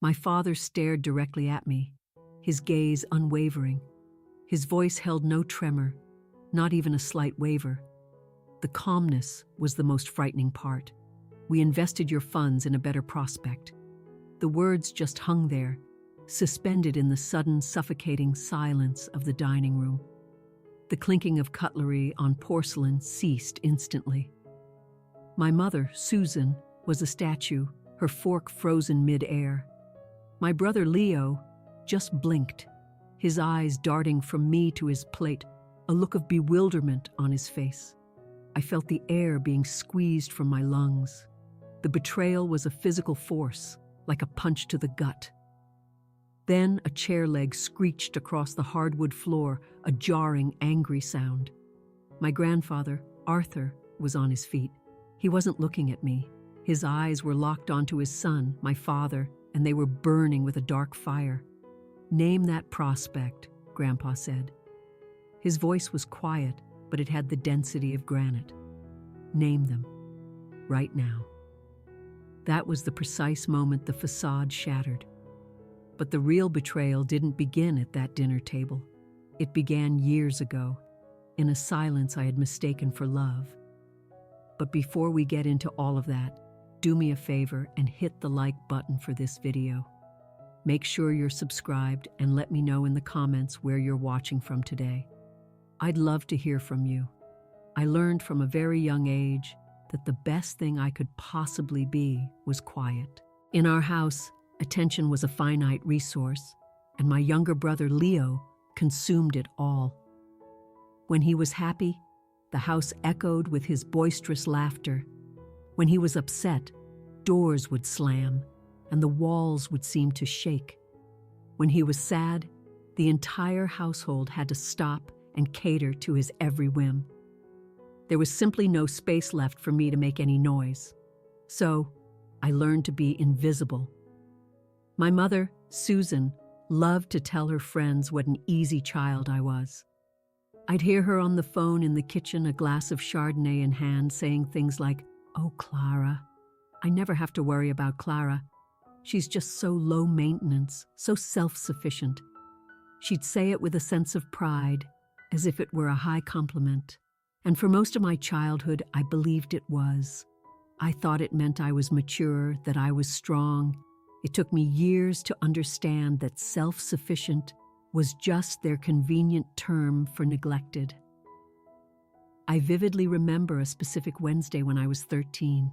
My father stared directly at me, his gaze unwavering. His voice held no tremor, not even a slight waver. The calmness was the most frightening part. We invested your funds in a better prospect. The words just hung there, suspended in the sudden, suffocating silence of the dining room. The clinking of cutlery on porcelain ceased instantly. My mother, Susan, was a statue, her fork frozen mid-air. My brother Leo just blinked, his eyes darting from me to his plate, a look of bewilderment on his face. I felt the air being squeezed from my lungs. The betrayal was a physical force, like a punch to the gut. Then a chair leg screeched across the hardwood floor, a jarring, angry sound. My grandfather, Arthur, was on his feet. He wasn't looking at me. His eyes were locked onto his son, my father, and they were burning with a dark fire. "Name that prospect," Grandpa said. His voice was quiet, but it had the density of granite. "Name them. Right now." That was the precise moment the facade shattered. But the real betrayal didn't begin at that dinner table. It began years ago, in a silence I had mistaken for love. But before we get into all of that, do me a favor and hit the like button for this video. Make sure you're subscribed and let me know in the comments where you're watching from today. I'd love to hear from you. I learned from a very young age that the best thing I could possibly be was quiet. In our house, attention was a finite resource, and my younger brother Leo consumed it all. When he was happy, the house echoed with his boisterous laughter. When he was upset, doors would slam, and the walls would seem to shake. When he was sad, the entire household had to stop and cater to his every whim. There was simply no space left for me to make any noise. So, I learned to be invisible. My mother, Susan, loved to tell her friends what an easy child I was. I'd hear her on the phone in the kitchen, a glass of Chardonnay in hand, saying things like, "Oh, Clara, I never have to worry about Clara. She's just so low maintenance, so self-sufficient." She'd say it with a sense of pride, as if it were a high compliment. And for most of my childhood, I believed it was. I thought it meant I was mature, that I was strong. It took me years to understand that self-sufficient was just their convenient term for neglected. I vividly remember a specific Wednesday when I was 13.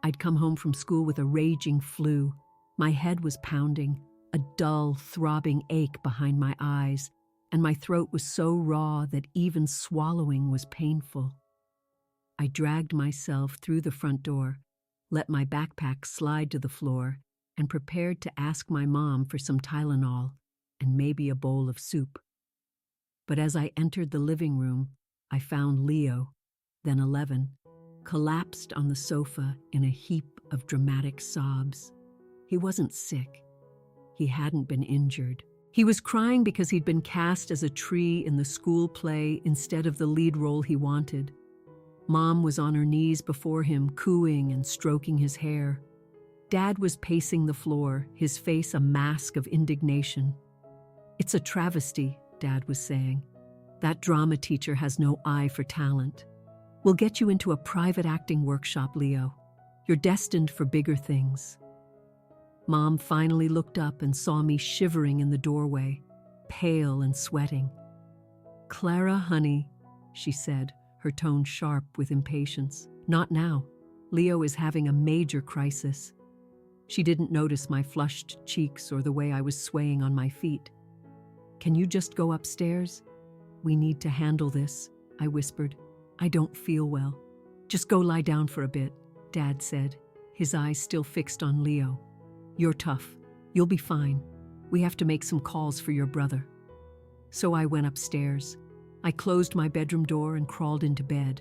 I'd come home from school with a raging flu. My head was pounding, a dull, throbbing ache behind my eyes, and my throat was so raw that even swallowing was painful. I dragged myself through the front door, let my backpack slide to the floor, and prepared to ask my mom for some Tylenol and maybe a bowl of soup. But as I entered the living room, I found Leo, then 11, collapsed on the sofa in a heap of dramatic sobs. He wasn't sick. He hadn't been injured. He was crying because he'd been cast as a tree in the school play instead of the lead role he wanted. Mom was on her knees before him, cooing and stroking his hair. Dad was pacing the floor, his face a mask of indignation. "It's a travesty," Dad was saying. "That drama teacher has no eye for talent. We'll get you into a private acting workshop, Leo. You're destined for bigger things." Mom finally looked up and saw me shivering in the doorway, pale and sweating. "Clara, honey," she said, her tone sharp with impatience. "Not now. Leo is having a major crisis." She didn't notice my flushed cheeks or the way I was swaying on my feet. "Can you just go upstairs? We need to handle this," I whispered. "I don't feel well." "Just go lie down for a bit," Dad said, his eyes still fixed on Leo. "You're tough. You'll be fine. We have to make some calls for your brother." So I went upstairs. I closed my bedroom door and crawled into bed.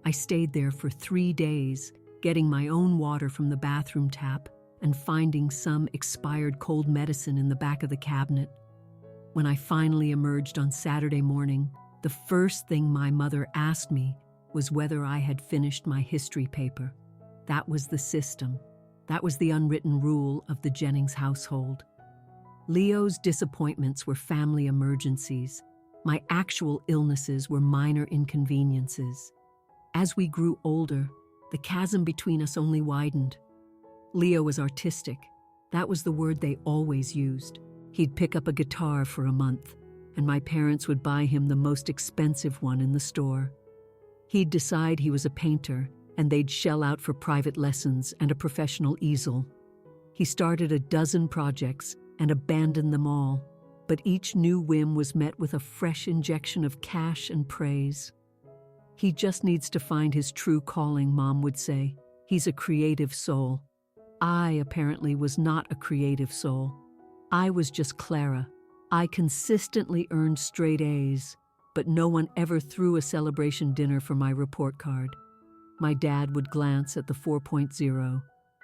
I stayed there for 3 days, getting my own water from the bathroom tap and finding some expired cold medicine in the back of the cabinet. When I finally emerged on Saturday morning, the first thing my mother asked me was whether I had finished my history paper. That was the system. That was the unwritten rule of the Jennings household. Leo's disappointments were family emergencies. My actual illnesses were minor inconveniences. As we grew older, the chasm between us only widened. Leo was artistic. That was the word they always used. He'd pick up a guitar for a month, and my parents would buy him the most expensive one in the store. He'd decide he was a painter, and they'd shell out for private lessons and a professional easel. He started a dozen projects and abandoned them all, but each new whim was met with a fresh injection of cash and praise. He just needs to find his true calling, Mom would say. He's a creative soul. I apparently was not a creative soul. I was just Clara. I consistently earned straight A's, but no one ever threw a celebration dinner for my report card. My dad would glance at the 4.0,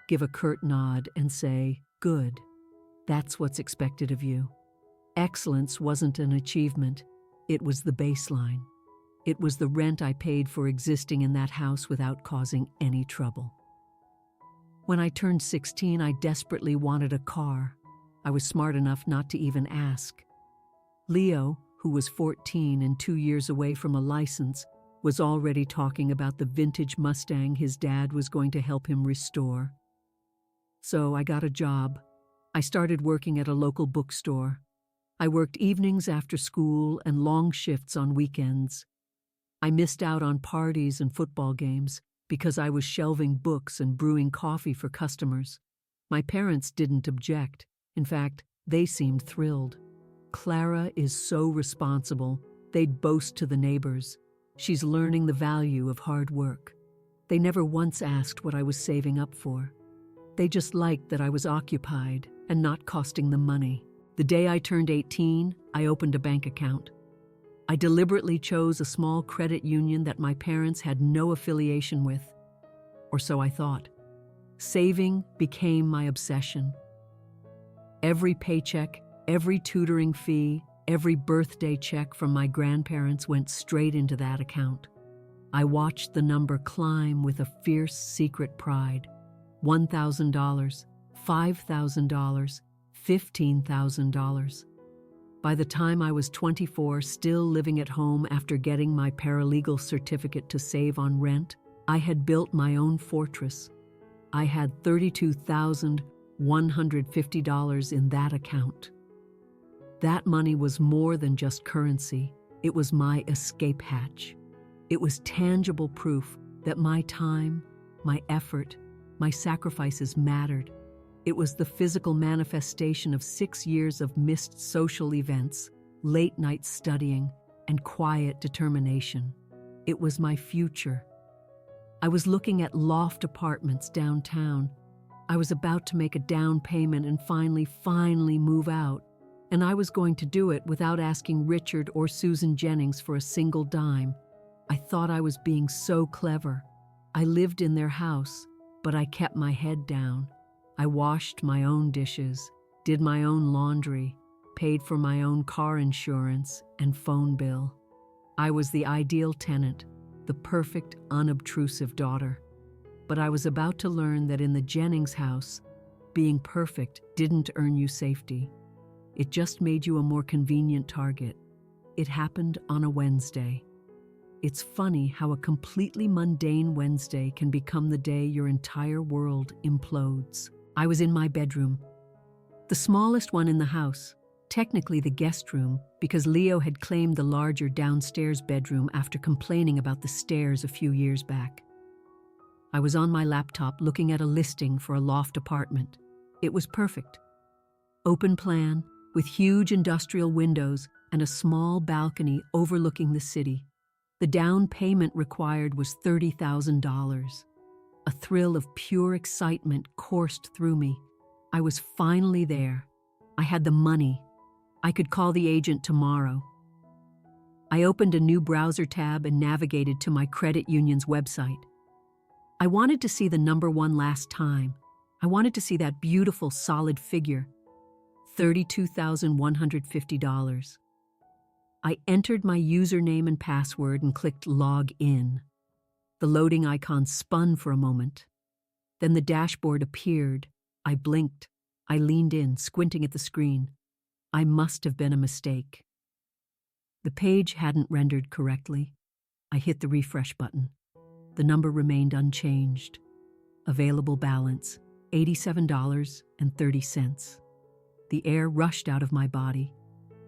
give a curt nod, and say, "Good. That's what's expected of you." Excellence wasn't an achievement. It was the baseline. It was the rent I paid for existing in that house without causing any trouble. When I turned 16, I desperately wanted a car. I was smart enough not to even ask. Leo, who was 14 and 2 years away from a license, was already talking about the vintage Mustang his dad was going to help him restore. So I got a job. I started working at a local bookstore. I worked evenings after school and long shifts on weekends. I missed out on parties and football games because I was shelving books and brewing coffee for customers. My parents didn't object. In fact, they seemed thrilled. "Clara is so responsible," they'd boast to the neighbors. "She's learning the value of hard work." They never once asked what I was saving up for. They just liked that I was occupied and not costing them money. The day I turned 18, I opened a bank account. I deliberately chose a small credit union that my parents had no affiliation with. Or so I thought. Saving became my obsession. Every paycheck, every tutoring fee, every birthday check from my grandparents went straight into that account. I watched the number climb with a fierce secret pride. $1,000, $5,000, $15,000. By the time I was 24, still living at home after getting my paralegal certificate to save on rent, I had built my own fortress. I had $32,150 in that account. That money was more than just currency. It was my escape hatch. It was tangible proof that my time, my effort, my sacrifices mattered. It was the physical manifestation of 6 years of missed social events, late night studying, and quiet determination. It was my future. I was looking at loft apartments downtown. I was about to make a down payment and finally move out. And I was going to do it without asking Richard or Susan Jennings for a single dime. I thought I was being so clever. I lived in their house, but I kept my head down. I washed my own dishes, did my own laundry, paid for my own car insurance and phone bill. I was the ideal tenant, the perfect, unobtrusive daughter. But I was about to learn that in the Jennings house, being perfect didn't earn you safety. It just made you a more convenient target. It happened on a Wednesday. It's funny how a completely mundane Wednesday can become the day your entire world implodes. I was in my bedroom, the smallest one in the house, technically the guest room, because Leo had claimed the larger downstairs bedroom after complaining about the stairs a few years back. I was on my laptop looking at a listing for a loft apartment. It was perfect. Open plan, with huge industrial windows and a small balcony overlooking the city. The down payment required was $30,000. A thrill of pure excitement coursed through me. I was finally there. I had the money. I could call the agent tomorrow. I opened a new browser tab and navigated to my credit union's website. I wanted to see the number one last time. I wanted to see that beautiful, solid figure. $32,150. I entered my username and password and clicked log in. The loading icon spun for a moment. Then the dashboard appeared. I blinked. I leaned in, squinting at the screen. I must have been a mistake. The page hadn't rendered correctly. I hit the refresh button. The number remained unchanged. Available balance, $87.30. The air rushed out of my body.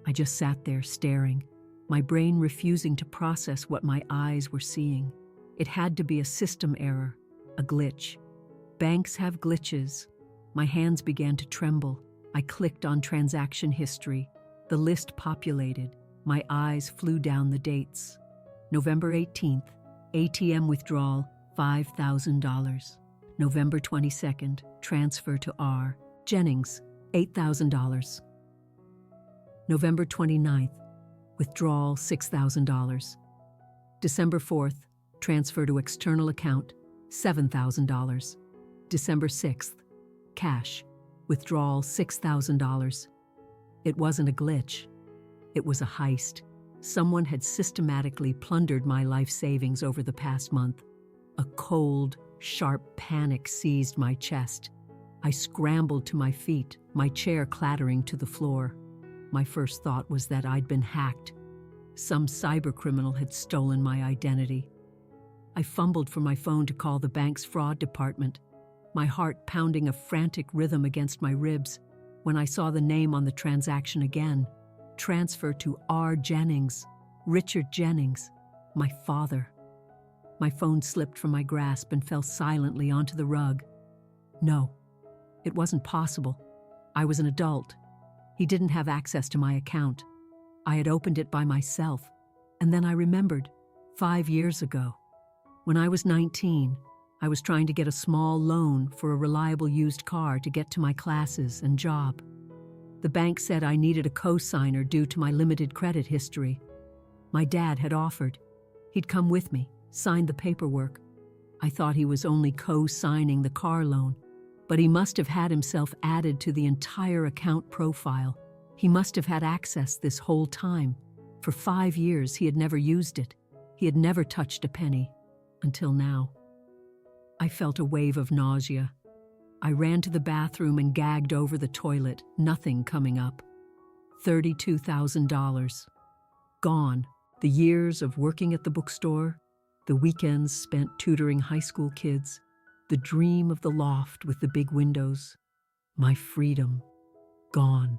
I just sat there staring, my brain refusing to process what my eyes were seeing. It had to be a system error, a glitch. Banks have glitches. My hands began to tremble. I clicked on transaction history. The list populated. My eyes flew down the dates. November 18th, ATM withdrawal, $5,000. November 22nd, transfer to R. Jennings, $8,000. November 29th, withdrawal, $6,000. December 4th, transfer to external account, $7,000. December 6th, cash, withdrawal, $6,000. It wasn't a glitch. It was a heist. Someone had systematically plundered my life savings over the past month. A cold, sharp panic seized my chest. I scrambled to my feet, my chair clattering to the floor. My first thought was that I'd been hacked. Some cybercriminal had stolen my identity. I fumbled for my phone to call the bank's fraud department, my heart pounding a frantic rhythm against my ribs when I saw the name on the transaction again. Transfer to R. Jennings, Richard Jennings, my father. My phone slipped from my grasp and fell silently onto the rug. No, it wasn't possible. I was an adult. He didn't have access to my account. I had opened it by myself, and then I remembered, 5 years ago. When I was 19, I was trying to get a small loan for a reliable used car to get to my classes and job. The bank said I needed a co-signer due to my limited credit history. My dad had offered. He'd come with me, sign the paperwork. I thought he was only co-signing the car loan, but he must have had himself added to the entire account profile. He must have had access this whole time. For 5 years, he had never used it. He had never touched a penny. Until now. I felt a wave of nausea. I ran to the bathroom and gagged over the toilet, nothing coming up. $32,000. Gone. The years of working at the bookstore, the weekends spent tutoring high school kids, the dream of the loft with the big windows. My freedom. Gone.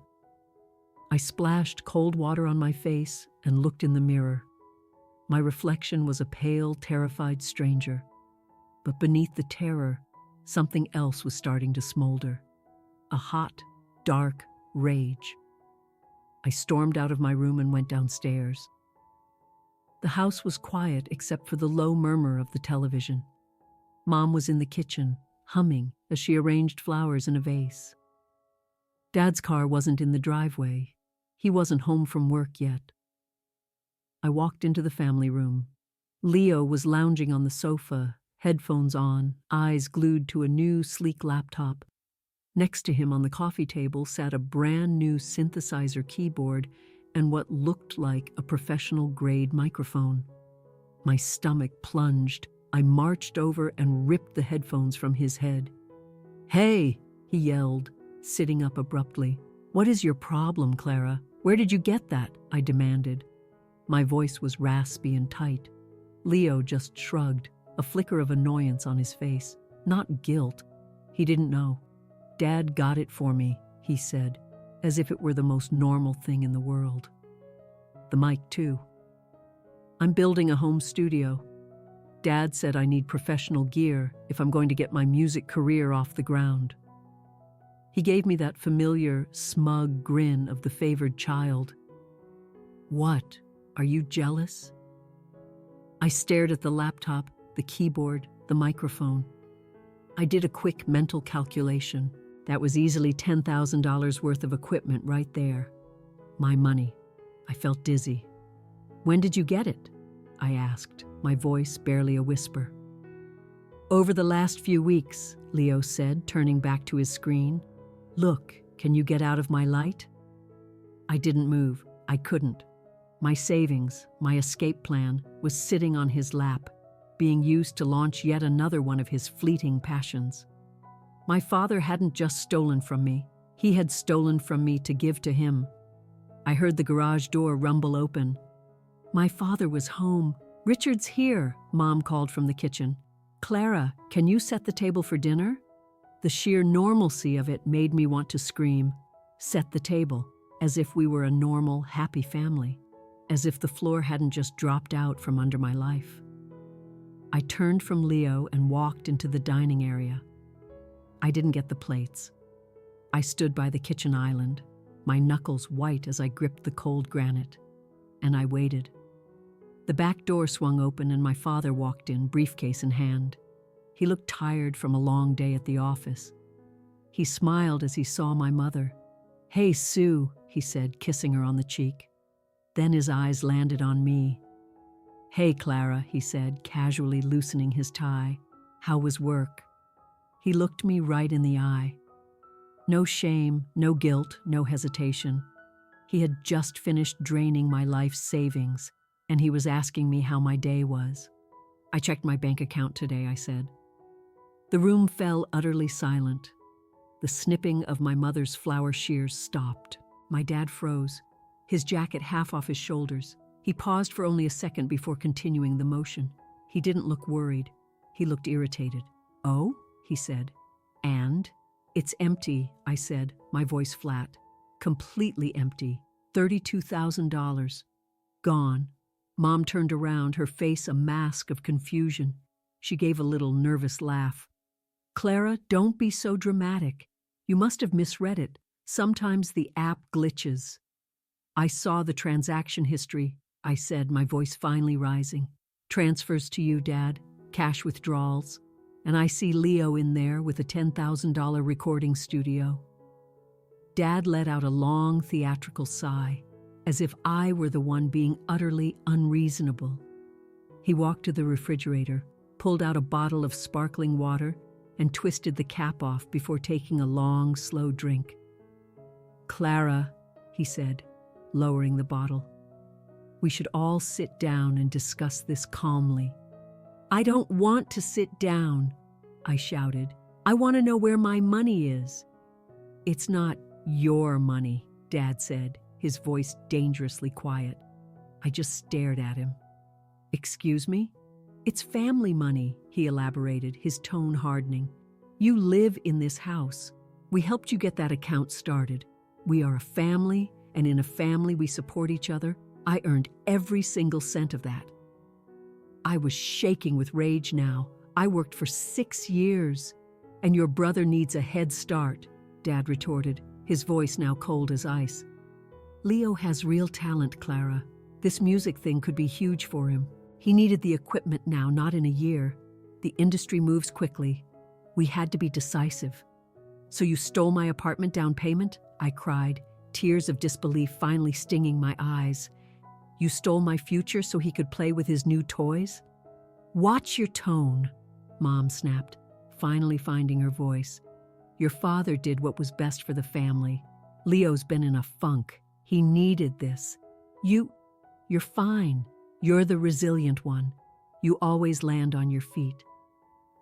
I splashed cold water on my face and looked in the mirror. My reflection was a pale, terrified stranger. But beneath the terror, something else was starting to smolder. A hot, dark rage. I stormed out of my room and went downstairs. The house was quiet except for the low murmur of the television. Mom was in the kitchen, humming as she arranged flowers in a vase. Dad's car wasn't in the driveway. He wasn't home from work yet. I walked into the family room. Leo was lounging on the sofa, headphones on, eyes glued to a new, sleek laptop. Next to him on the coffee table sat a brand new synthesizer keyboard and what looked like a professional-grade microphone. My stomach plunged. I marched over and ripped the headphones from his head. "Hey!" he yelled, sitting up abruptly. "What is your problem, Clara? Where did you get that?" I demanded. My voice was raspy and tight. Leo just shrugged, a flicker of annoyance on his face, not guilt. He didn't know. "Dad got it for me," he said, as if it were the most normal thing in the world. The mic, too. "I'm building a home studio. Dad said I need professional gear if I'm going to get my music career off the ground." He gave me that familiar, smug grin of the favored child. "What? Are you jealous?" I stared at the laptop, the keyboard, the microphone. I did a quick mental calculation. That was easily $10,000 worth of equipment right there. My money. I felt dizzy. "When did you get it?" I asked, my voice barely a whisper. "Over the last few weeks," Leo said, turning back to his screen. "Look, can you get out of my light?" I didn't move. I couldn't. My savings, my escape plan, was sitting on his lap, being used to launch yet another one of his fleeting passions. My father hadn't just stolen from me. He had stolen from me to give to him. I heard the garage door rumble open. My father was home. "Richard's here," Mom called from the kitchen. "Clara, can you set the table for dinner?" The sheer normalcy of it made me want to scream. Set the table, as if we were a normal, happy family, as if the floor hadn't just dropped out from under my life. I turned from Leo and walked into the dining area. I didn't get the plates. I stood by the kitchen island, my knuckles white as I gripped the cold granite, and I waited. The back door swung open and my father walked in, briefcase in hand. He looked tired from a long day at the office. He smiled as he saw my mother. "Hey, Sue," he said, kissing her on the cheek. Then his eyes landed on me. "Hey, Clara," he said, casually loosening his tie. "How was work?" He looked me right in the eye. No shame, no guilt, no hesitation. He had just finished draining my life's savings, and he was asking me how my day was. "I checked my bank account today," I said. The room fell utterly silent. The snipping of my mother's flower shears stopped. My dad froze, his jacket half off his shoulders. He paused for only a second before continuing the motion. He didn't look worried. He looked irritated. "Oh?" he said. "And?" "It's empty," I said, my voice flat. "Completely empty. $32,000. Gone." Mom turned around, her face a mask of confusion. She gave a little nervous laugh. "Clara, don't be so dramatic. You must have misread it. Sometimes the app glitches." "I saw the transaction history," I said, my voice finally rising. "Transfers to you, Dad, cash withdrawals. And I see Leo in there with a $10,000 recording studio." Dad let out a long theatrical sigh, as if I were the one being utterly unreasonable. He walked to the refrigerator, pulled out a bottle of sparkling water, and twisted the cap off before taking a long, slow drink. "Clara," he said, lowering the bottle, "we should all sit down and discuss this calmly." "I don't want to sit down," I shouted. "I want to know where my money is." "It's not your money," Dad said, his voice dangerously quiet. I just stared at him. "Excuse me?" "It's family money," he elaborated, his tone hardening. "You live in this house. We helped you get that account started. We are a family, and in a family we support each other. I earned every single cent of that." I was shaking with rage now. "I worked for 6 years. And your brother needs a head start," Dad retorted, his voice now cold as ice. "Leo has real talent, Clara. This music thing could be huge for him. He needed the equipment now, not in a year. The industry moves quickly. We had to be decisive." "So you stole my apartment down payment?" I cried, tears of disbelief finally stinging my eyes. "You stole my future so he could play with his new toys?" "Watch your tone," Mom snapped, finally finding her voice. "Your father did what was best for the family. Leo's been in a funk. He needed this. You're fine. You're the resilient one. You always land on your feet."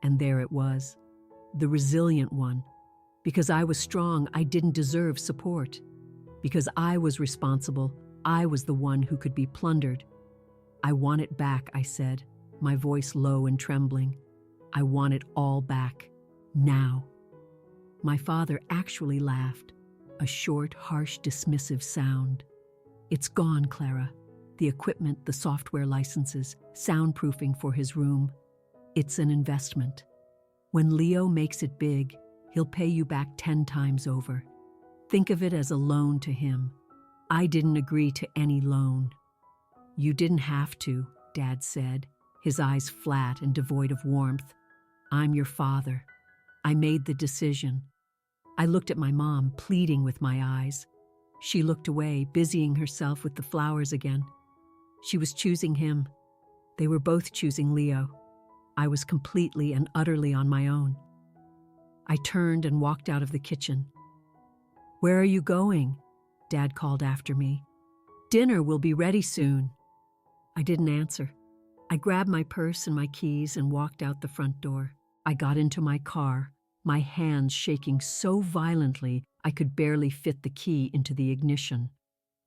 And there it was, the resilient one. Because I was strong, I didn't deserve support. Because I was responsible, I was the one who could be plundered. "I want it back," I said, my voice low and trembling. "I want it all back. Now." My father actually laughed, a short, harsh, dismissive sound. "It's gone, Clara. The equipment, the software licenses, soundproofing for his room. It's an investment. When Leo makes it big, he'll pay you back 10 times over. Think of it as a loan to him. I didn't agree to any loan." "You didn't have to," Dad said, his eyes flat and devoid of warmth. "I'm your father. I made the decision." I looked at my mom, pleading with my eyes. She looked away, busying herself with the flowers again. She was choosing him. They were both choosing Leo. I was completely and utterly on my own. I turned and walked out of the kitchen. "Where are you going?" Dad called after me. "Dinner will be ready soon." I didn't answer. I grabbed my purse and my keys and walked out the front door. I got into my car, my hands shaking so violently I could barely fit the key into the ignition.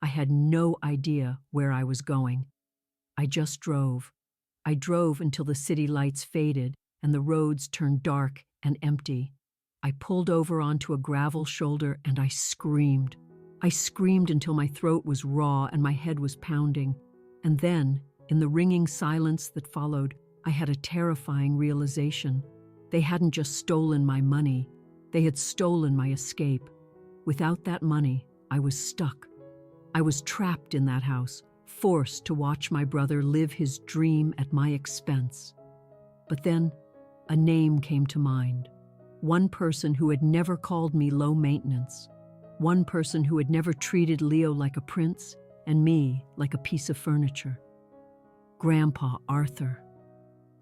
I had no idea where I was going. I just drove. I drove until the city lights faded and the roads turned dark and empty. I pulled over onto a gravel shoulder and I screamed. I screamed until my throat was raw and my head was pounding. And then, in the ringing silence that followed, I had a terrifying realization. They hadn't just stolen my money. They had stolen my escape. Without that money, I was stuck. I was trapped in that house, forced to watch my brother live his dream at my expense. But then, a name came to mind. One person who had never called me low maintenance. One person who had never treated Leo like a prince and me like a piece of furniture. Grandpa Arthur.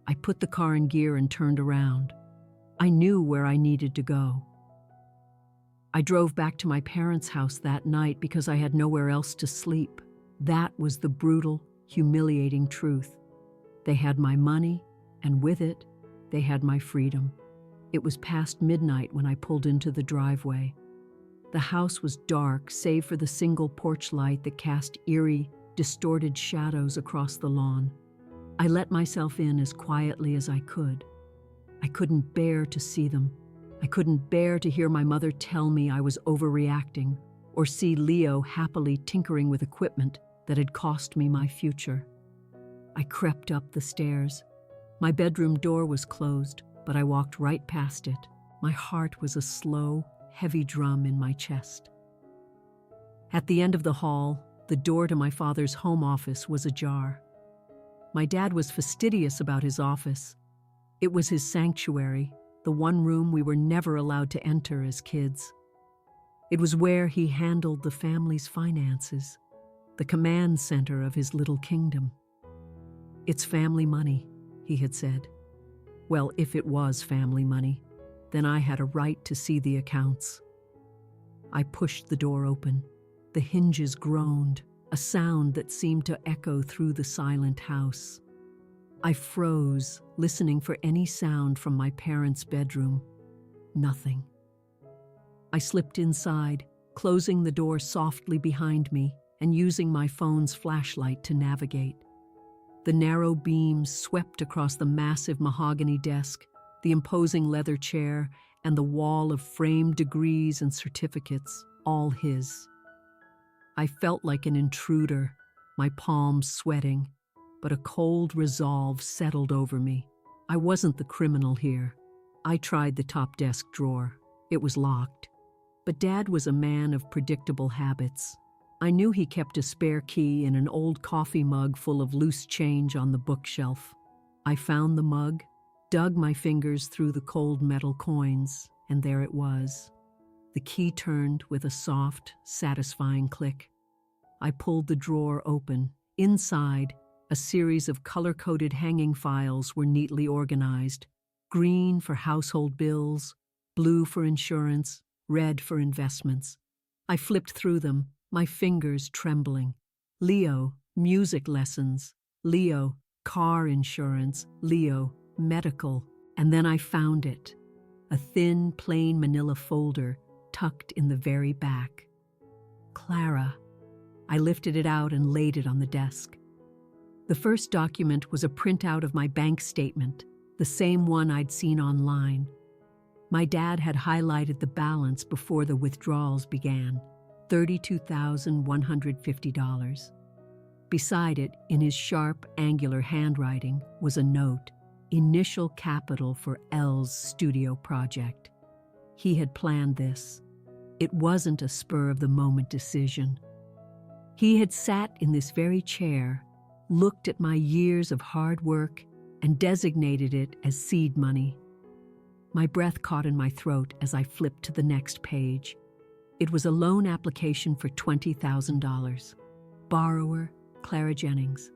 I put the car in gear and turned around. I knew where I needed to go. I drove back to my parents' house that night because I had nowhere else to sleep. That was the brutal, humiliating truth. They had my money, and with it, they had my freedom. It was past midnight when I pulled into the driveway. The house was dark, save for the single porch light that cast eerie, distorted shadows across the lawn. I let myself in as quietly as I could. I couldn't bear to see them. I couldn't bear to hear my mother tell me I was overreacting, or see Leo happily tinkering with equipment that had cost me my future. I crept up the stairs. My bedroom door was closed, but I walked right past it. My heart was a slow, heavy drum in my chest. At the end of the hall, the door to my father's home office was ajar. My dad was fastidious about his office. It was his sanctuary, the one room we were never allowed to enter as kids. It was where he handled the family's finances, the command center of his little kingdom. "It's family money," he had said. Well, if it was family money, then I had a right to see the accounts. I pushed the door open. The hinges groaned, a sound that seemed to echo through the silent house. I froze, listening for any sound from my parents' bedroom. Nothing. I slipped inside, closing the door softly behind me and using my phone's flashlight to navigate. The narrow beams swept across the massive mahogany desk, the imposing leather chair, and the wall of framed degrees and certificates, all his. I felt like an intruder, my palms sweating, but a cold resolve settled over me. I wasn't the criminal here. I tried the top desk drawer. It was locked. But Dad was a man of predictable habits. I knew he kept a spare key in an old coffee mug full of loose change on the bookshelf. I found the mug, dug my fingers through the cold metal coins, and there it was. The key turned with a soft, satisfying click. I pulled the drawer open. Inside, a series of color-coded hanging files were neatly organized. Green for household bills, blue for insurance, red for investments. I flipped through them, my fingers trembling. Leo, music lessons. Leo, car insurance. Leo, medical. And then I found it. A thin, plain manila folder tucked in the very back. Clara. I lifted it out and laid it on the desk. The first document was a printout of my bank statement, the same one I'd seen online. My dad had highlighted the balance before the withdrawals began, $32,150. Beside it, in his sharp, angular handwriting, was a note, initial capital for Elle's studio project. He had planned this. It wasn't a spur-of-the-moment decision. He had sat in this very chair, looked at my years of hard work, and designated it as seed money. My breath caught in my throat as I flipped to the next page. It was a loan application for $20,000. Borrower, Clara Jennings.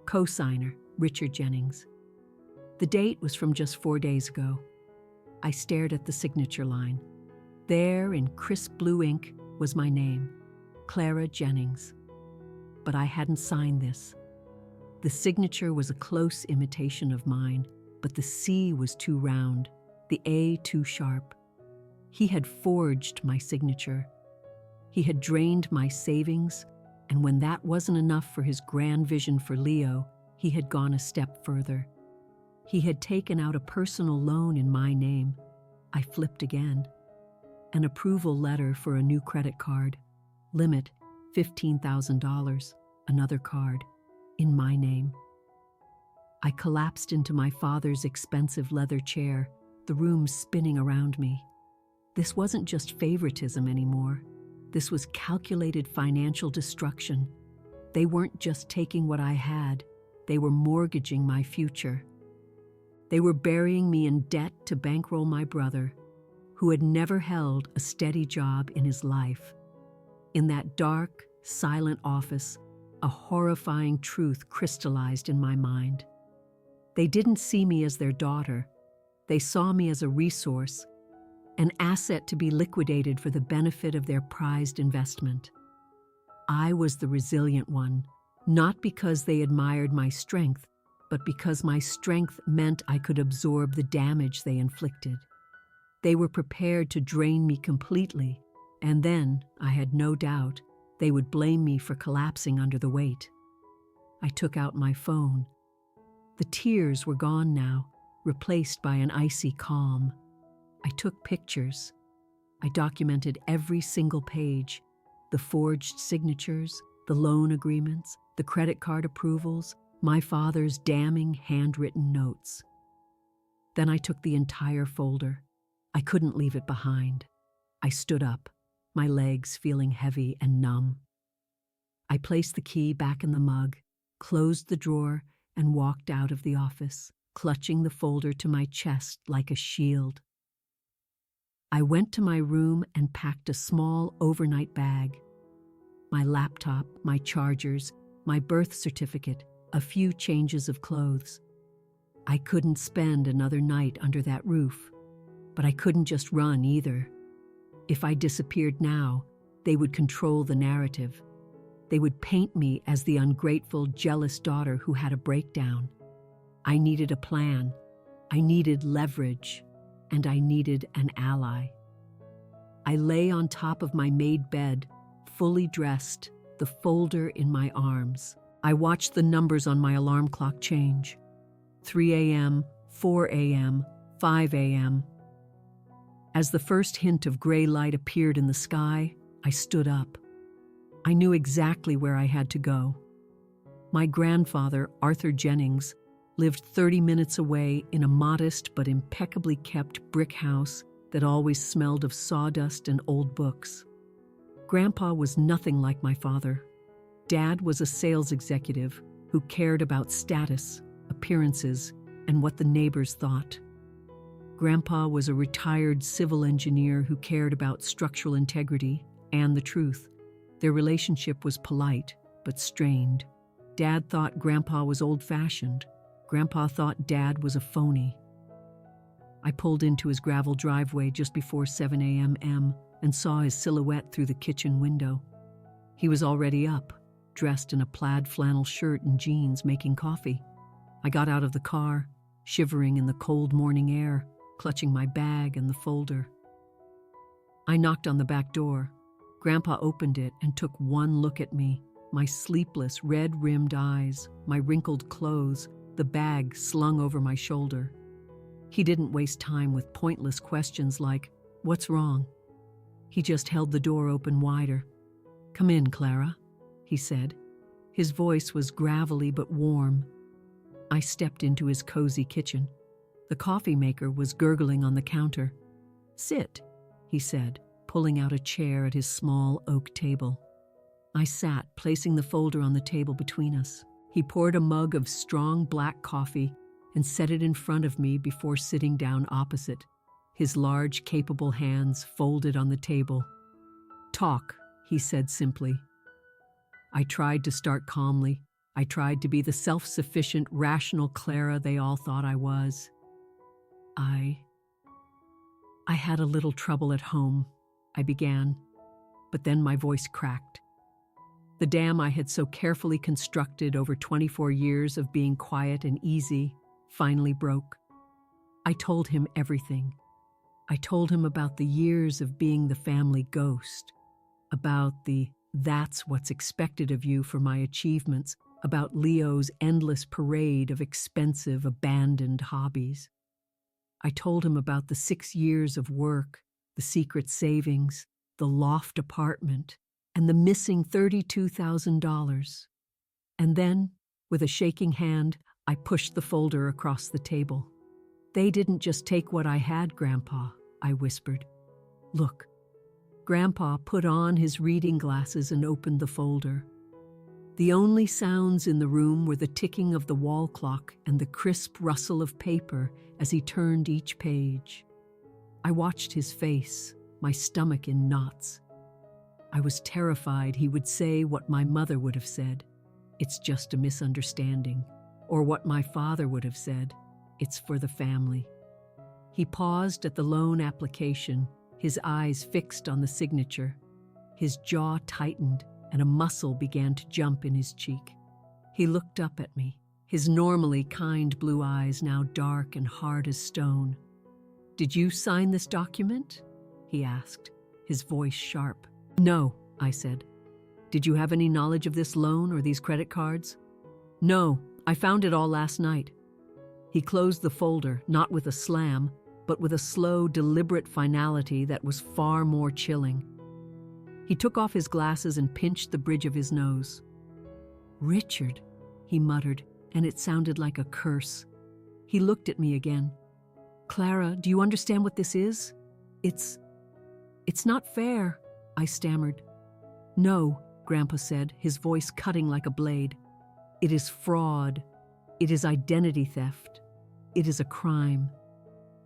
Co-signer, Richard Jennings. The date was from just 4 days ago. I stared at the signature line. There, in crisp blue ink, was my name, Clara Jennings. But I hadn't signed this. The signature was a close imitation of mine, but the C was too round, the A too sharp. He had forged my signature. He had drained my savings, and when that wasn't enough for his grand vision for Leo, he had gone a step further. He had taken out a personal loan in my name. I flipped again. An approval letter for a new credit card. Limit $15,000. Another card. In my name. I collapsed into my father's expensive leather chair, the room spinning around me. This wasn't just favoritism anymore. This was calculated financial destruction. They weren't just taking what I had, they were mortgaging my future. They were burying me in debt to bankroll my brother, who had never held a steady job in his life. In that dark, silent office, a horrifying truth crystallized in my mind. They didn't see me as their daughter. They saw me as a resource, an asset to be liquidated for the benefit of their prized investment. I was the resilient one, not because they admired my strength, but because my strength meant I could absorb the damage they inflicted. They were prepared to drain me completely, and then, I had no doubt, they would blame me for collapsing under the weight. I took out my phone. The tears were gone now, replaced by an icy calm. I took pictures. I documented every single page, the forged signatures, the loan agreements, the credit card approvals, my father's damning handwritten notes. Then I took the entire folder. I couldn't leave it behind. I stood up, my legs feeling heavy and numb. I placed the key back in the mug, closed the drawer, and walked out of the office, clutching the folder to my chest like a shield. I went to my room and packed a small overnight bag. My laptop, my chargers, my birth certificate, a few changes of clothes. I couldn't spend another night under that roof, but I couldn't just run either. If I disappeared now, they would control the narrative. They would paint me as the ungrateful, jealous daughter who had a breakdown. I needed a plan. I needed leverage. And I needed an ally. I lay on top of my made bed, fully dressed, the folder in my arms. I watched the numbers on my alarm clock change. 3 a.m., 4 a.m., 5 a.m. As the first hint of gray light appeared in the sky, I stood up. I knew exactly where I had to go. My grandfather, Arthur Jennings, lived 30 minutes away in a modest but impeccably kept brick house that always smelled of sawdust and old books. Grandpa was nothing like my father. Dad was a sales executive who cared about status, appearances, and what the neighbors thought. Grandpa was a retired civil engineer who cared about structural integrity and the truth. Their relationship was polite, but strained. Dad thought Grandpa was old-fashioned. Grandpa thought Dad was a phony. I pulled into his gravel driveway just before 7 a.m. and saw his silhouette through the kitchen window. He was already up, dressed in a plaid flannel shirt and jeans, making coffee. I got out of the car, shivering in the cold morning air, clutching my bag and the folder. I knocked on the back door. Grandpa opened it and took one look at me, my sleepless, red-rimmed eyes, my wrinkled clothes, the bag slung over my shoulder. He didn't waste time with pointless questions like, "What's wrong?" He just held the door open wider. "Come in, Clara," he said. His voice was gravelly but warm. I stepped into his cozy kitchen. The coffee maker was gurgling on the counter. "Sit," he said, pulling out a chair at his small oak table. I sat, placing the folder on the table between us. He poured a mug of strong black coffee and set it in front of me before sitting down opposite, his large, capable hands folded on the table. "Talk," he said simply. I tried to start calmly. I tried to be the self-sufficient, rational Clara they all thought I was. I had a little trouble at home, I began, but then my voice cracked. The dam I had so carefully constructed over 24 years of being quiet and easy finally broke. I told him everything. I told him about the years of being the family ghost, about the "that's what's expected of you" for my achievements, about Leo's endless parade of expensive, abandoned hobbies. I told him about the 6 years of work, the secret savings, the loft apartment, and the missing $32,000. And then, with a shaking hand, I pushed the folder across the table. "They didn't just take what I had, Grandpa," I whispered. "Look." Grandpa put on his reading glasses and opened the folder. The only sounds in the room were the ticking of the wall clock and the crisp rustle of paper as he turned each page. I watched his face, my stomach in knots. I was terrified he would say what my mother would have said, "It's just a misunderstanding," or what my father would have said, "It's for the family." He paused at the loan application, his eyes fixed on the signature. His jaw tightened and a muscle began to jump in his cheek. He looked up at me, his normally kind blue eyes now dark and hard as stone. "Did you sign this document?" he asked, his voice sharp. "No," I said. "Did you have any knowledge of this loan or these credit cards?" "No, I found it all last night." He closed the folder, not with a slam, but with a slow, deliberate finality that was far more chilling. He took off his glasses and pinched the bridge of his nose. "Richard," he muttered, and it sounded like a curse. He looked at me again. "Clara, do you understand what this is? It's not fair," I stammered. "No," Grandpa said, his voice cutting like a blade. "It is fraud. It is identity theft. It is a crime."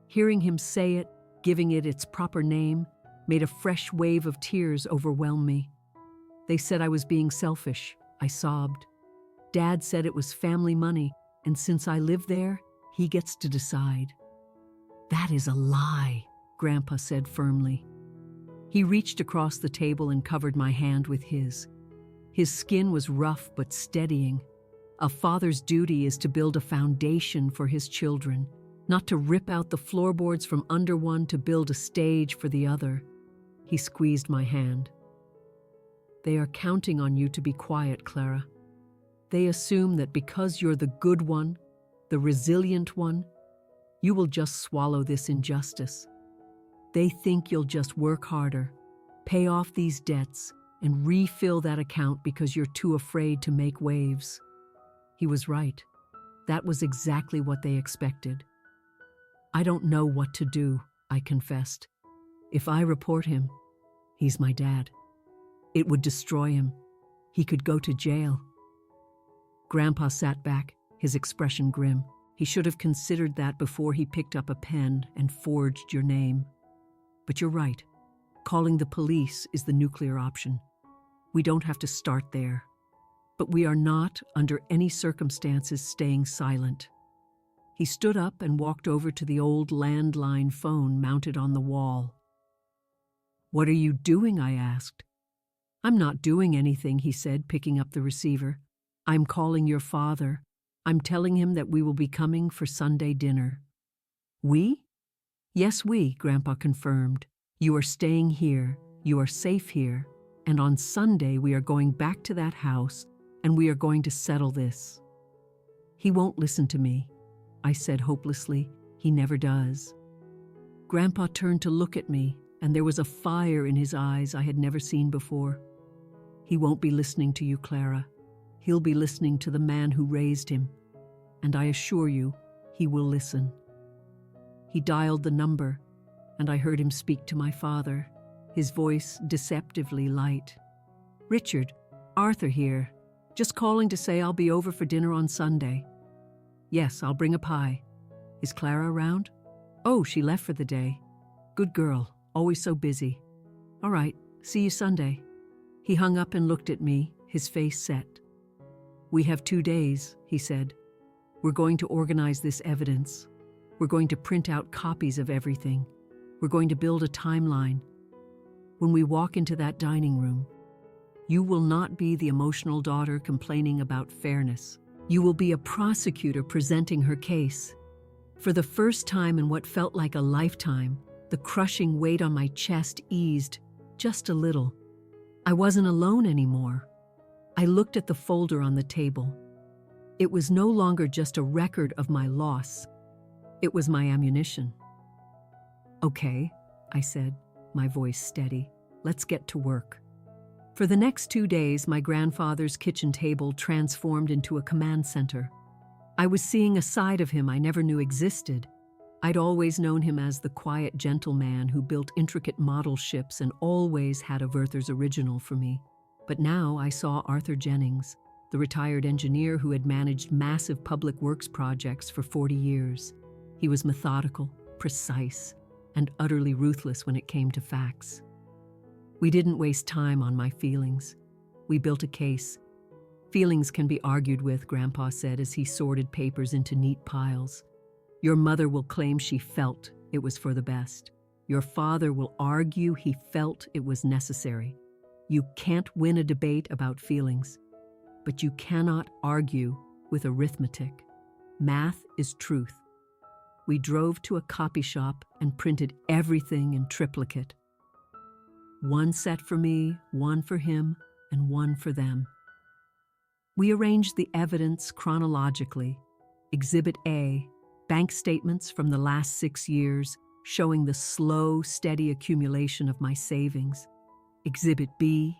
Hearing him say it, giving it its proper name, made a fresh wave of tears overwhelm me. "They said I was being selfish," I sobbed. "Dad said it was family money, and since I live there, he gets to decide." "That is a lie," Grandpa said firmly. He reached across the table and covered my hand with his. His skin was rough but steadying. A father's duty is to build a foundation for his children, not to rip out the floorboards from under one to build a stage for the other. He squeezed my hand. "They are counting on you to be quiet, Clara. They assume that because you're the good one, the resilient one, you will just swallow this injustice. They think you'll just work harder, pay off these debts, and refill that account because you're too afraid to make waves." He was right. That was exactly what they expected. "I don't know what to do," I confessed. "If I report him, he's my dad. It would destroy him. He could go to jail." Grandpa sat back, his expression grim. He should have considered that before he picked up a pen and forged your name. "But you're right. Calling the police is the nuclear option. We don't have to start there. But we are not, under any circumstances, staying silent." He stood up and walked over to the old landline phone mounted on the wall. "What are you doing?" I asked. "I'm not doing anything," he said, picking up the receiver. "I'm calling your father. I'm telling him that we will be coming for Sunday dinner." "We?" "Yes, we," Grandpa confirmed. "You are staying here, you are safe here, and on Sunday we are going back to that house and we are going to settle this." "He won't listen to me," I said hopelessly. "He never does." Grandpa turned to look at me, and there was a fire in his eyes I had never seen before. "He won't be listening to you, Clara. He'll be listening to the man who raised him. And I assure you, he will listen." He dialed the number, and I heard him speak to my father, his voice deceptively light. "Richard, Arthur here. Just calling to say I'll be over for dinner on Sunday." "Yes, I'll bring a pie. Is Clara around?" "Oh, she left for the day. Good girl, always so busy." "All right, see you Sunday." He hung up and looked at me, his face set. "We have 2 days," he said. "We're going to organize this evidence. We're going to print out copies of everything. We're going to build a timeline. When we walk into that dining room, you will not be the emotional daughter complaining about fairness. You will be a prosecutor presenting her case. For the first time in what felt like a lifetime, The crushing weight on my chest eased just a little. I wasn't alone anymore. I looked at the folder on the table. It was no longer just a record of my loss. It was my ammunition. "Okay," I said, my voice steady. "Let's get to work." For the next 2 days, my grandfather's kitchen table transformed into a command center. I was seeing a side of him I never knew existed. I'd always known him as the quiet gentleman who built intricate model ships and always had a Werther's original for me. But now I saw Arthur Jennings, the retired engineer who had managed massive public works projects for 40 years. He was methodical, precise, and utterly ruthless when it came to facts. We didn't waste time on my feelings. We built a case. "Feelings can be argued with," Grandpa said as he sorted papers into neat piles. "Your mother will claim she felt it was for the best. Your father will argue he felt it was necessary. You can't win a debate about feelings, but you cannot argue with arithmetic. Math is truth." We drove to a copy shop and printed everything in triplicate. One set for me, one for him, and one for them. We arranged the evidence chronologically. Exhibit A, bank statements from the last 6 years, showing the slow, steady accumulation of my savings. Exhibit B,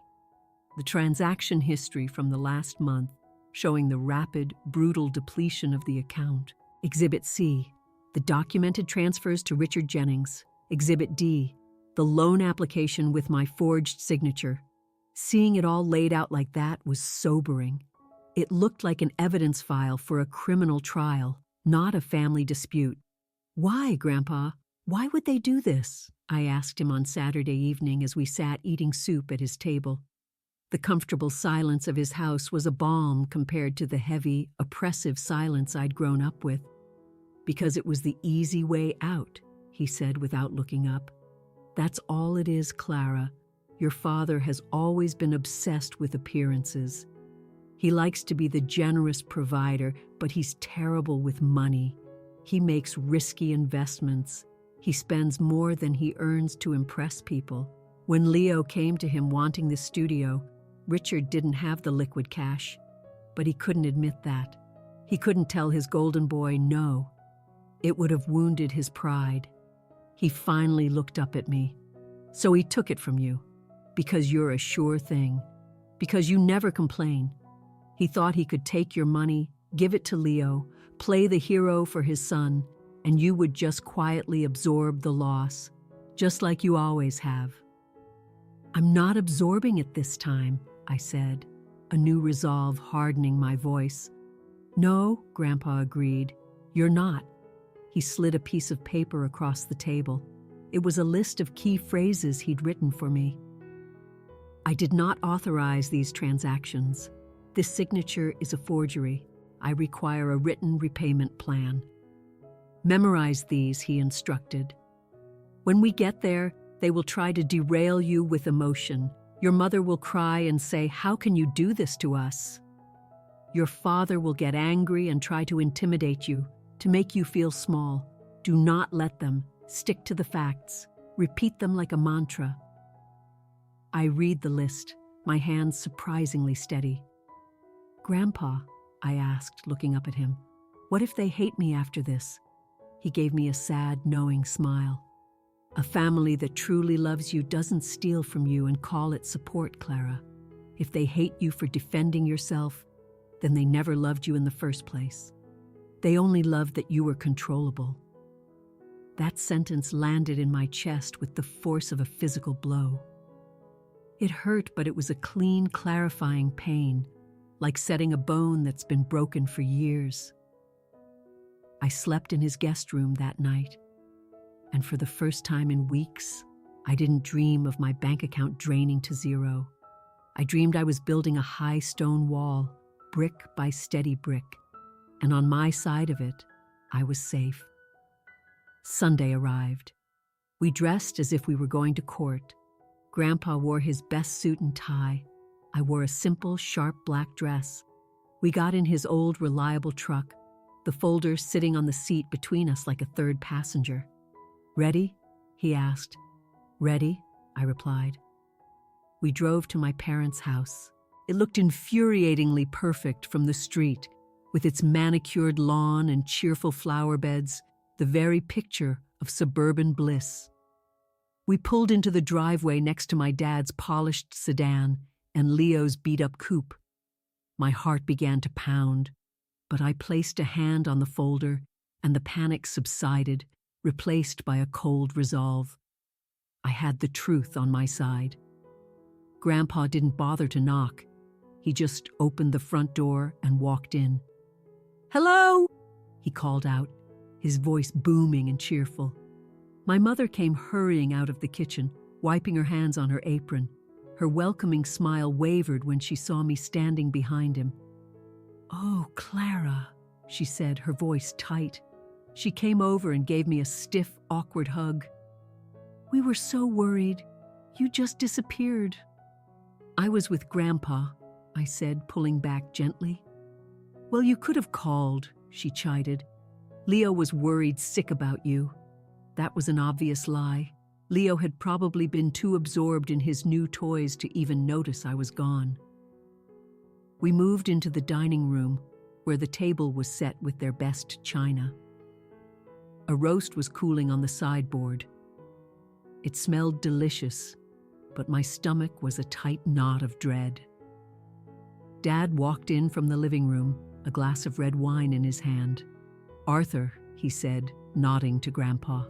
the transaction history from the last month, showing the rapid, brutal depletion of the account. Exhibit C, the documented transfers to Richard Jennings. Exhibit D, the loan application with my forged signature. Seeing it all laid out like that was sobering. It looked like an evidence file for a criminal trial, not a family dispute. "Why, Grandpa? Why would they do this?" I asked him on Saturday evening as we sat eating soup at his table. The comfortable silence of his house was a balm compared to the heavy, oppressive silence I'd grown up with. "Because it was the easy way out," he said without looking up. "That's all it is, Clara. Your father has always been obsessed with appearances. He likes to be the generous provider, but he's terrible with money. He makes risky investments. He spends more than he earns to impress people. When Leo came to him wanting the studio, Richard didn't have the liquid cash, but he couldn't admit that. He couldn't tell his golden boy no. It would have wounded his pride. He finally looked up at me. "So he took it from you, because you're a sure thing, because you never complain. He thought he could take your money, give it to Leo, play the hero for his son, and you would just quietly absorb the loss, just like you always have." "I'm not absorbing it this time," I said, a new resolve hardening my voice. "No," Grandpa agreed, "you're not." He slid a piece of paper across the table. It was a list of key phrases he'd written for me. "I did not authorize these transactions. This signature is a forgery. I require a written repayment plan. Memorize these," he instructed. "When we get there, they will try to derail you with emotion. Your mother will cry and say, 'How can you do this to us?' Your father will get angry and try to intimidate you, to make you feel small. Do not let them. Stick to the facts. Repeat them like a mantra." I read the list, my hands surprisingly steady. "Grandpa," I asked, looking up at him, "what if they hate me after this?" He gave me a sad, knowing smile. "A family that truly loves you doesn't steal from you and call it support, Clara. If they hate you for defending yourself, then they never loved you in the first place. They only loved that you were controllable." That sentence landed in my chest with the force of a physical blow. It hurt, but it was a clean, clarifying pain, like setting a bone that's been broken for years. I slept in his guest room that night, and for the first time in weeks, I didn't dream of my bank account draining to zero. I dreamed I was building a high stone wall, brick by steady brick, and on my side of it, I was safe. Sunday arrived. We dressed as if we were going to court. Grandpa wore his best suit and tie. I wore a simple, sharp black dress. We got in his old, reliable truck, the folder sitting on the seat between us like a third passenger. "Ready?" he asked. Ready, I replied. We drove to my parents' house. It looked infuriatingly perfect from the street, with its manicured lawn and cheerful flower beds, the very picture of suburban bliss. We pulled into the driveway next to my dad's polished sedan and Leo's beat-up coupe. My heart began to pound, but I placed a hand on the folder and the panic subsided, replaced by a cold resolve. I had the truth on my side. Grandpa didn't bother to knock. He just opened the front door and walked in. "Hello!" he called out, his voice booming and cheerful. My mother came hurrying out of the kitchen, wiping her hands on her apron. Her welcoming smile wavered when she saw me standing behind him. "Oh, Clara," she said, her voice tight. She came over and gave me a stiff, awkward hug. "We were so worried. You just disappeared." "I was with Grandpa," I said, pulling back gently. "Well, you could have called," she chided. "Leo was worried sick about you." That was an obvious lie. Leo had probably been too absorbed in his new toys to even notice I was gone. We moved into the dining room, where the table was set with their best china. A roast was cooling on the sideboard. It smelled delicious, but my stomach was a tight knot of dread. Dad walked in from the living room, a glass of red wine in his hand. "Arthur," he said, nodding to Grandpa.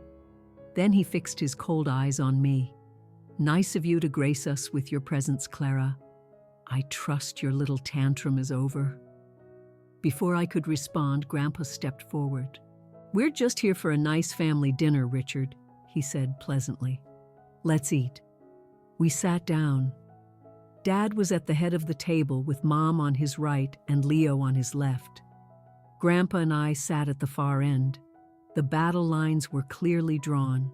Then he fixed his cold eyes on me. "Nice of you to grace us with your presence, Clara. I trust your little tantrum is over." Before I could respond, Grandpa stepped forward. "We're just here for a nice family dinner, Richard," he said pleasantly. "Let's eat." We sat down. Dad was at the head of the table with Mom on his right and Leo on his left. Grandpa and I sat at the far end. The battle lines were clearly drawn.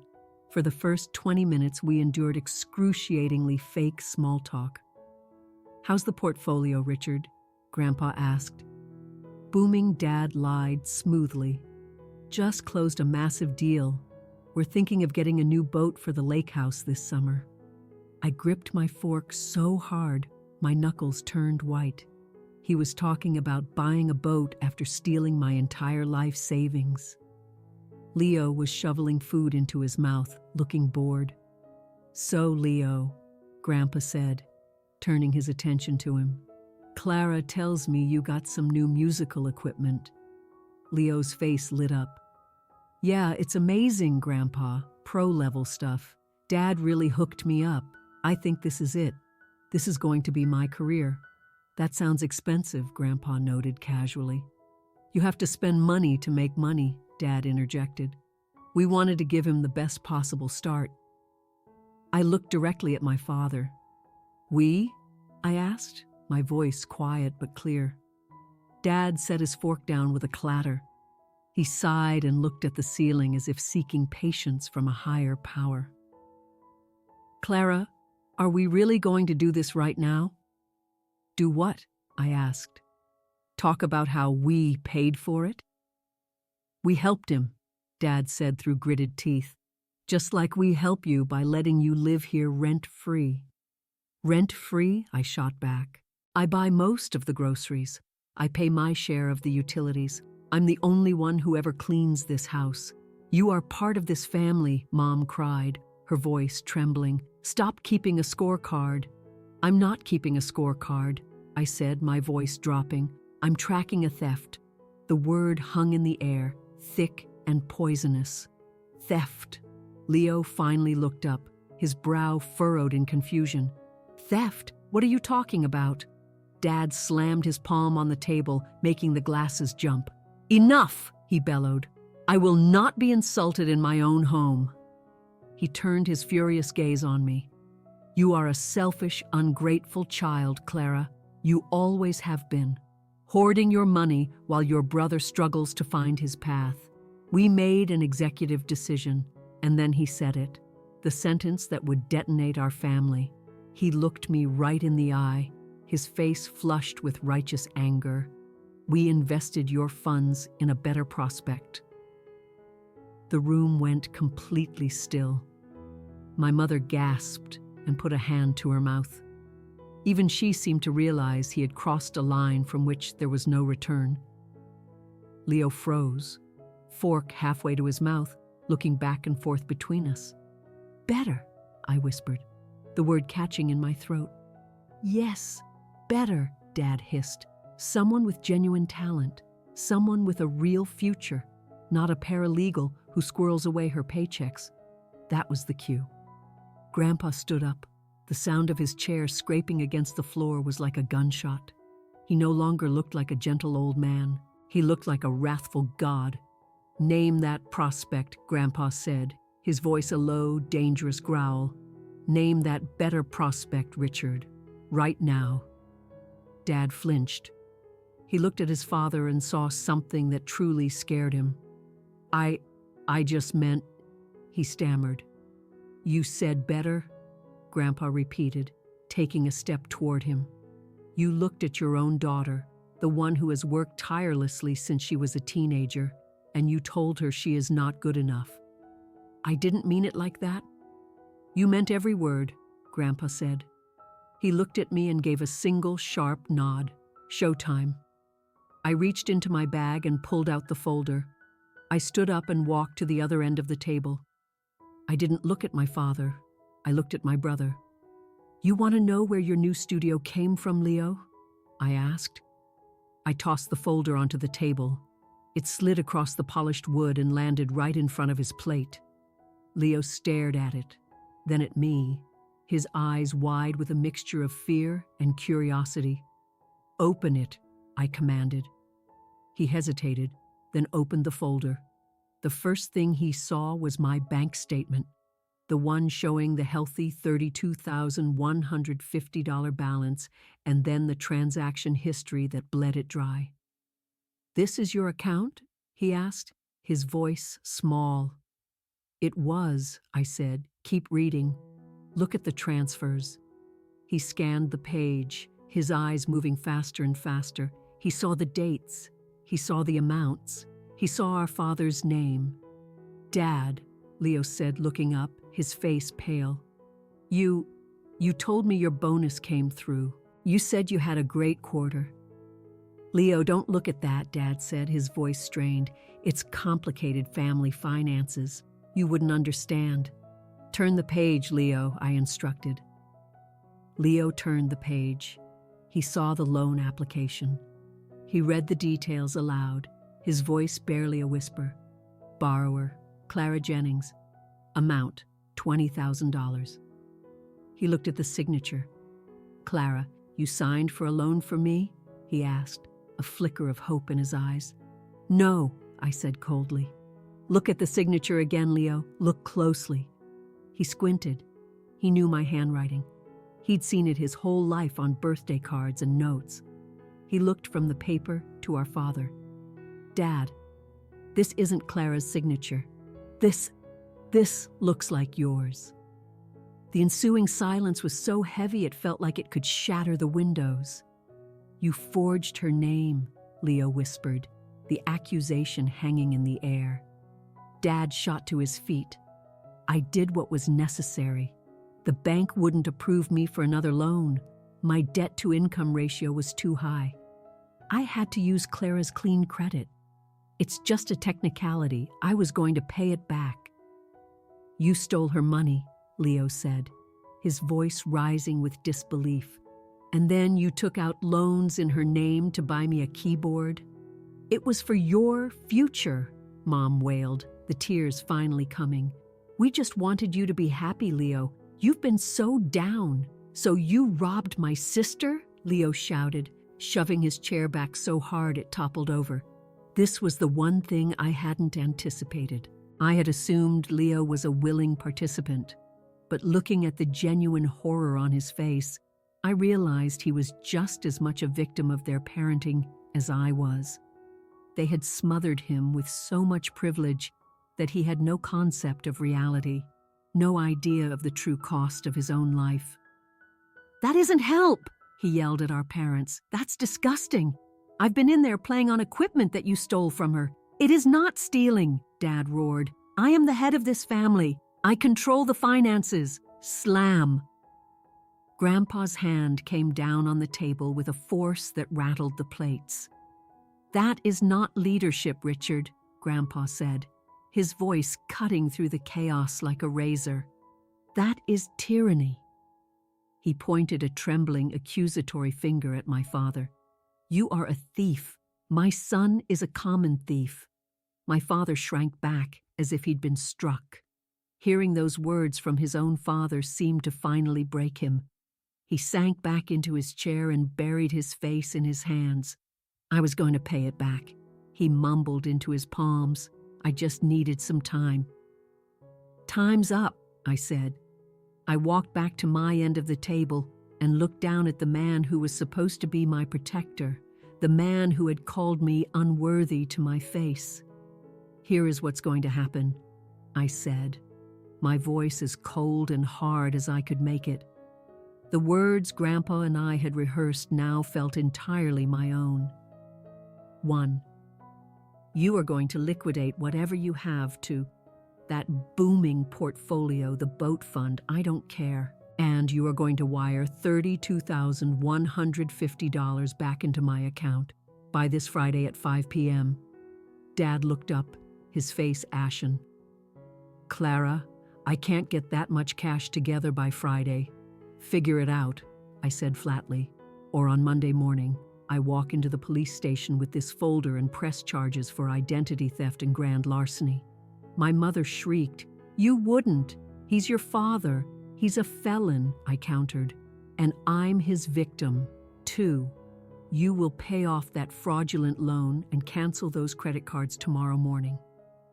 For the first 20 minutes, we endured excruciatingly fake small talk. "How's the portfolio, Richard?" Grandpa asked. Booming Dad lied smoothly. "Just closed a massive deal. We're thinking of getting a new boat for the lake house this summer." I gripped my fork so hard, my knuckles turned white. He was talking about buying a boat after stealing my entire life savings. Leo was shoveling food into his mouth, looking bored. "So, Leo," Grandpa said, turning his attention to him, "Clara tells me you got some new musical equipment." Leo's face lit up. "Yeah, it's amazing, Grandpa. Pro-level stuff. Dad really hooked me up. I think this is it. This is going to be my career." "That sounds expensive," Grandpa noted casually. "You have to spend money to make money," Dad interjected. We wanted to give him the best possible start. I looked directly at my father. "We?" I asked, my voice quiet but clear. Dad set his fork down with a clatter. He sighed and looked at the ceiling as if seeking patience from a higher power. "Clara, are we really going to do this right now?" "Do what?" I asked. "Talk about how we paid for it?" "We helped him," Dad said through gritted teeth. "Just like we help you by letting you live here rent-free." "Rent-free?" I shot back. "I buy most of the groceries. I pay my share of the utilities. I'm the only one who ever cleans this house. You are part of this family," Mom cried, her voice trembling. "Stop keeping a scorecard." "I'm not keeping a scorecard," I said, my voice dropping. "I'm tracking a theft." The word hung in the air, thick and poisonous. "Theft." Leo finally looked up, his brow furrowed in confusion. "Theft? What are you talking about?" Dad slammed his palm on the table, making the glasses jump. "Enough!" he bellowed. "I will not be insulted in my own home." He turned his furious gaze on me. "You are a selfish, ungrateful child, Clara. You always have been. Hoarding your money while your brother struggles to find his path. We made an executive decision, and then he said it. The sentence that would detonate our family. He looked me right in the eye, his face flushed with righteous anger. We invested your funds in a better prospect." The room went completely still. My mother gasped and put a hand to her mouth. Even she seemed to realize he had crossed a line from which there was no return. Leo froze, fork halfway to his mouth, looking back and forth between us. "Better," I whispered, the word catching in my throat. "Yes, better," Dad hissed. "Someone with genuine talent, someone with a real future, not a paralegal who squirrels away her paychecks." That was the cue. Grandpa stood up. The sound of his chair scraping against the floor was like a gunshot. He no longer looked like a gentle old man. He looked like a wrathful god. "Name that prospect," Grandpa said, his voice a low, dangerous growl. "Name that better prospect, Richard. Right now." Dad flinched. He looked at his father and saw something that truly scared him. I just meant," he stammered. "You said better?" Grandpa repeated, taking a step toward him. "You looked at your own daughter, the one who has worked tirelessly since she was a teenager, and you told her she is not good enough." "I didn't mean it like that." "You meant every word," Grandpa said. He looked at me and gave a single sharp nod. "Showtime." I reached into my bag and pulled out the folder. I stood up and walked to the other end of the table. I didn't look at my father. I looked at my brother. "You want to know where your new studio came from, Leo?" I asked. I tossed the folder onto the table. It slid across the polished wood and landed right in front of his plate. Leo stared at it, then at me, his eyes wide with a mixture of fear and curiosity. "Open it," I commanded. He hesitated, then opened the folder. The first thing he saw was my bank statement, the one showing the healthy $32,150 balance, and then the transaction history that bled it dry. "This is your account?" he asked, his voice small. "It was," I said. "Keep reading. Look at the transfers." He scanned the page, his eyes moving faster and faster. He saw the dates. He saw the amounts. He saw our father's name. "Dad," Leo said, looking up, his face pale. You told me your bonus came through. You said you had a great quarter." "Leo, don't look at that," Dad said, his voice strained. "It's complicated family finances. You wouldn't understand." "Turn the page, Leo," I instructed. Leo turned the page. He saw the loan application. He read the details aloud, his voice barely a whisper. Borrower, Clara Jennings. Amount, $20,000. He looked at the signature. "Clara, you signed for a loan for me?" he asked, a flicker of hope in his eyes. "No," I said coldly. "Look at the signature again, Leo. Look closely." He squinted. He knew my handwriting. He'd seen it his whole life on birthday cards and notes. He looked from the paper to our father. "Dad, this isn't Clara's signature. This looks like yours." The ensuing silence was so heavy it felt like it could shatter the windows. "You forged her name," Leo whispered, the accusation hanging in the air. Dad shot to his feet. "I did what was necessary. The bank wouldn't approve me for another loan. My debt-to-income ratio was too high. I had to use Clara's clean credit. It's just a technicality. I was going to pay it back." "You stole her money," Leo said, his voice rising with disbelief. "And then you took out loans in her name to buy me a keyboard." "It was for your future," Mom wailed, the tears finally coming. "We just wanted you to be happy, Leo. You've been so down." "So you robbed my sister?" Leo shouted, shoving his chair back so hard it toppled over. This was the one thing I hadn't anticipated. I had assumed Leo was a willing participant, but looking at the genuine horror on his face, I realized he was just as much a victim of their parenting as I was. They had smothered him with so much privilege that he had no concept of reality, no idea of the true cost of his own life. "That isn't help," he yelled at our parents. "That's disgusting. I've been in there playing on equipment that you stole from her." "It is not stealing," Dad roared. "I am the head of this family. I control the finances. Slam. Grandpa's hand came down on the table with a force that rattled the plates. That is not leadership, Richard, Grandpa said, his voice cutting through the chaos like a razor. That is tyranny. He pointed a trembling, accusatory finger at my father. You are a thief. My son is a common thief. My father shrank back as if he'd been struck. Hearing those words from his own father seemed to finally break him. He sank back into his chair and buried his face in his hands. I was going to pay it back. He mumbled into his palms. I just needed some time. Time's up, I said. I walked back to my end of the table and looked down at the man who was supposed to be my protector, the man who had called me unworthy to my face. Here is what's going to happen, I said, my voice as cold and hard as I could make it. The words Grandpa and I had rehearsed now felt entirely my own. 1. You are going to liquidate whatever you have to that booming portfolio, the boat fund, I don't care. And you are going to wire $32,150 back into my account by this Friday at 5 p.m. Dad looked up, his face ashen. Clara, I can't get that much cash together by Friday. Figure it out, I said flatly. Or on Monday morning, I walk into the police station with this folder and press charges for identity theft and grand larceny. My mother shrieked, You wouldn't. He's your father. He's a felon, I countered. And I'm his victim. 2. You will pay off that fraudulent loan and cancel those credit cards tomorrow morning.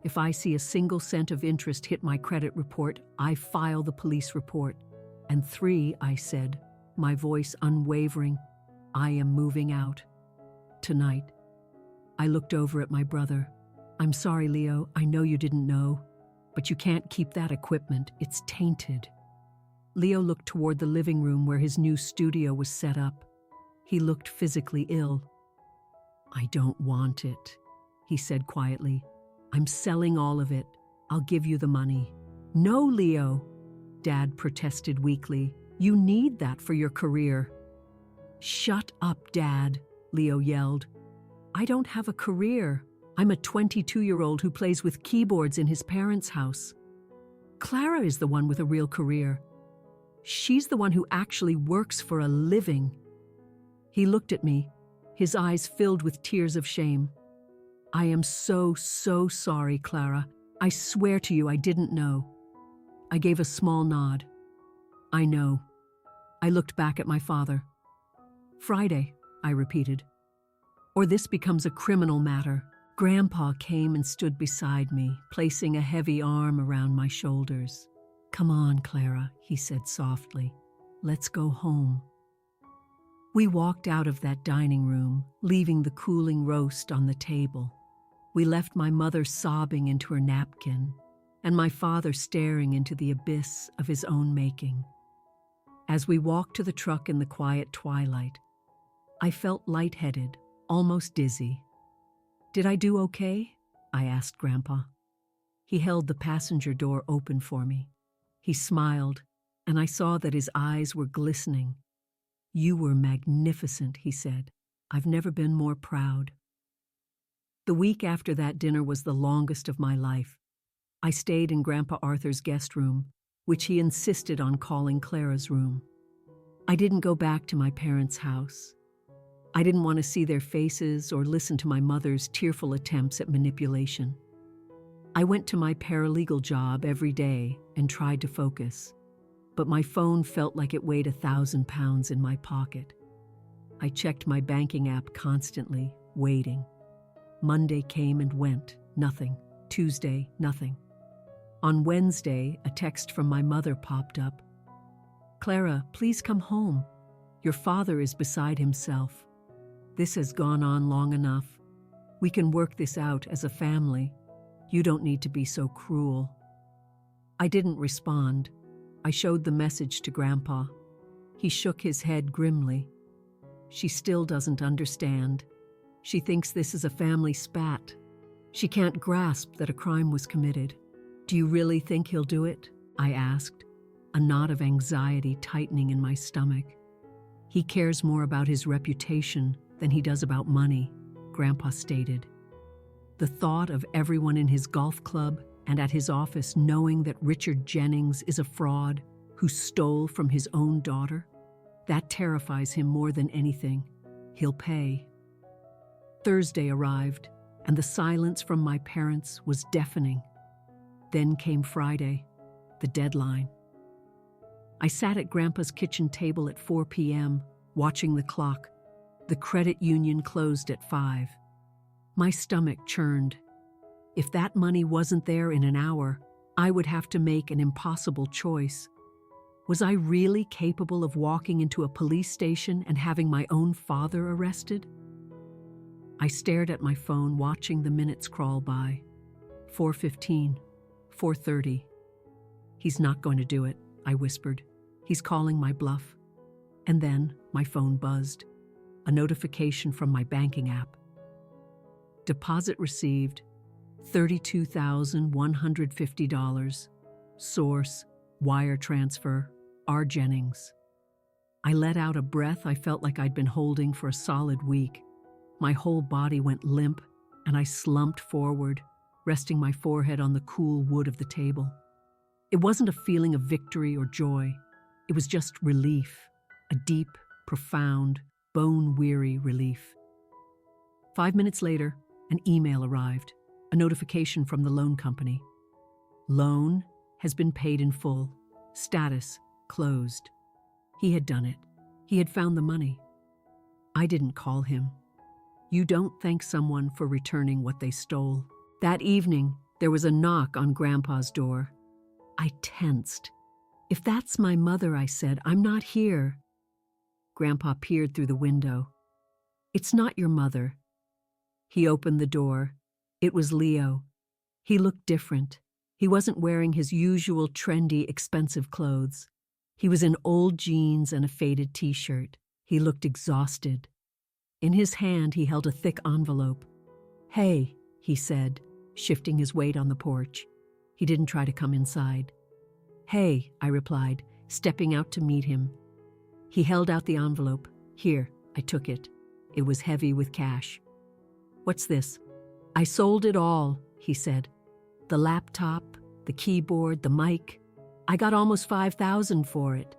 If I see a single cent of interest hit my credit report, I file the police report. And 3, I said, my voice unwavering, I am moving out. Tonight. I looked over at my brother. I'm sorry, Leo, I know you didn't know, but you can't keep that equipment, it's tainted. Leo looked toward the living room where his new studio was set up. He looked physically ill. I don't want it, he said quietly. I'm selling all of it. I'll give you the money. No, Leo, Dad protested weakly. You need that for your career. Shut up, Dad, Leo yelled. I don't have a career. I'm a 22-year-old who plays with keyboards in his parents' house. Clara is the one with a real career. She's the one who actually works for a living. He looked at me, his eyes filled with tears of shame. I am so sorry, Clara. I swear to you I didn't know. I gave a small nod. I know. I looked back at my father. Friday, I repeated. Or this becomes a criminal matter. Grandpa came and stood beside me, placing a heavy arm around my shoulders. Come on, Clara, he said softly. Let's go home. We walked out of that dining room, leaving the cooling roast on the table. We left my mother sobbing into her napkin, and my father staring into the abyss of his own making. As we walked to the truck in the quiet twilight, I felt lightheaded, almost dizzy. Did I do okay? I asked Grandpa. He held the passenger door open for me. He smiled, and I saw that his eyes were glistening. You were magnificent, he said. I've never been more proud. The week after that dinner was the longest of my life. I stayed in Grandpa Arthur's guest room, which he insisted on calling Clara's room. I didn't go back to my parents' house. I didn't want to see their faces or listen to my mother's tearful attempts at manipulation. I went to my paralegal job every day and tried to focus, but my phone felt like it weighed 1,000 pounds in my pocket. I checked my banking app constantly, waiting. Monday came and went, nothing. Tuesday, nothing. On Wednesday, a text from my mother popped up. Clara, please come home. Your father is beside himself. This has gone on long enough. We can work this out as a family. You don't need to be so cruel. I didn't respond. I showed the message to Grandpa. He shook his head grimly. She still doesn't understand. She thinks this is a family spat. She can't grasp that a crime was committed. Do you really think he'll do it? I asked, a knot of anxiety tightening in my stomach. He cares more about his reputation than he does about money, Grandpa stated. The thought of everyone in his golf club and at his office knowing that Richard Jennings is a fraud who stole from his own daughter, that terrifies him more than anything. He'll pay. Thursday arrived, and the silence from my parents was deafening. Then came Friday, the deadline. I sat at Grandpa's kitchen table at 4 p.m., watching the clock. The credit union closed at 5. My stomach churned. If that money wasn't there in an hour, I would have to make an impossible choice. Was I really capable of walking into a police station and having my own father arrested? I stared at my phone, watching the minutes crawl by. 4:15, 4:30. He's not going to do it, I whispered. He's calling my bluff. And then my phone buzzed. A notification from my banking app. Deposit received, $32,150. Source, wire transfer, R. Jennings. I let out a breath I felt like I'd been holding for a solid week. My whole body went limp, and I slumped forward, resting my forehead on the cool wood of the table. It wasn't a feeling of victory or joy. It was just relief, a deep, profound, bone-weary relief. 5 minutes later, an email arrived, a notification from the loan company. Loan has been paid in full. Status closed. He had done it. He had found the money. I didn't call him. You don't thank someone for returning what they stole. That evening, there was a knock on Grandpa's door. I tensed. If that's my mother, I said, I'm not here. Grandpa peered through the window. It's not your mother. He opened the door. It was Leo. He looked different. He wasn't wearing his usual trendy, expensive clothes. He was in old jeans and a faded t-shirt. He looked exhausted. In his hand, he held a thick envelope. Hey, he said, shifting his weight on the porch. He didn't try to come inside. Hey, I replied, stepping out to meet him. He held out the envelope. Here, I took it. It was heavy with cash. What's this? I sold it all, he said. The laptop, the keyboard, the mic. I got almost $5,000 for it.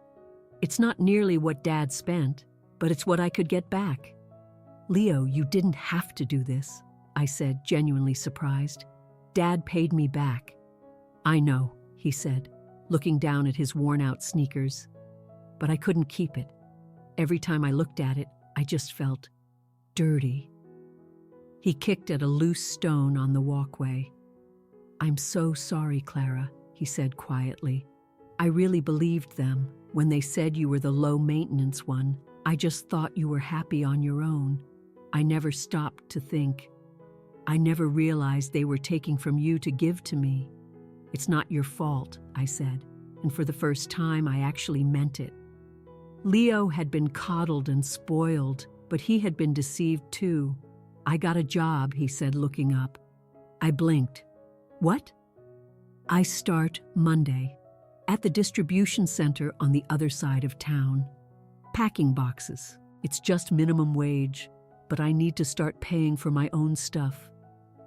It's not nearly what Dad spent, but it's what I could get back. Leo, you didn't have to do this, I said, genuinely surprised. Dad paid me back. I know, he said, looking down at his worn-out sneakers. But I couldn't keep it. Every time I looked at it, I just felt dirty. He kicked at a loose stone on the walkway. I'm so sorry, Clara, he said quietly. I really believed them when they said you were the low-maintenance one. I just thought you were happy on your own. I never stopped to think. I never realized they were taking from you to give to me. It's not your fault, I said, and for the first time I actually meant it. Leo had been coddled and spoiled, but he had been deceived too. I got a job, he said, looking up. I blinked. What? I start Monday, at the distribution center on the other side of town. Packing boxes. It's just minimum wage, but I need to start paying for my own stuff.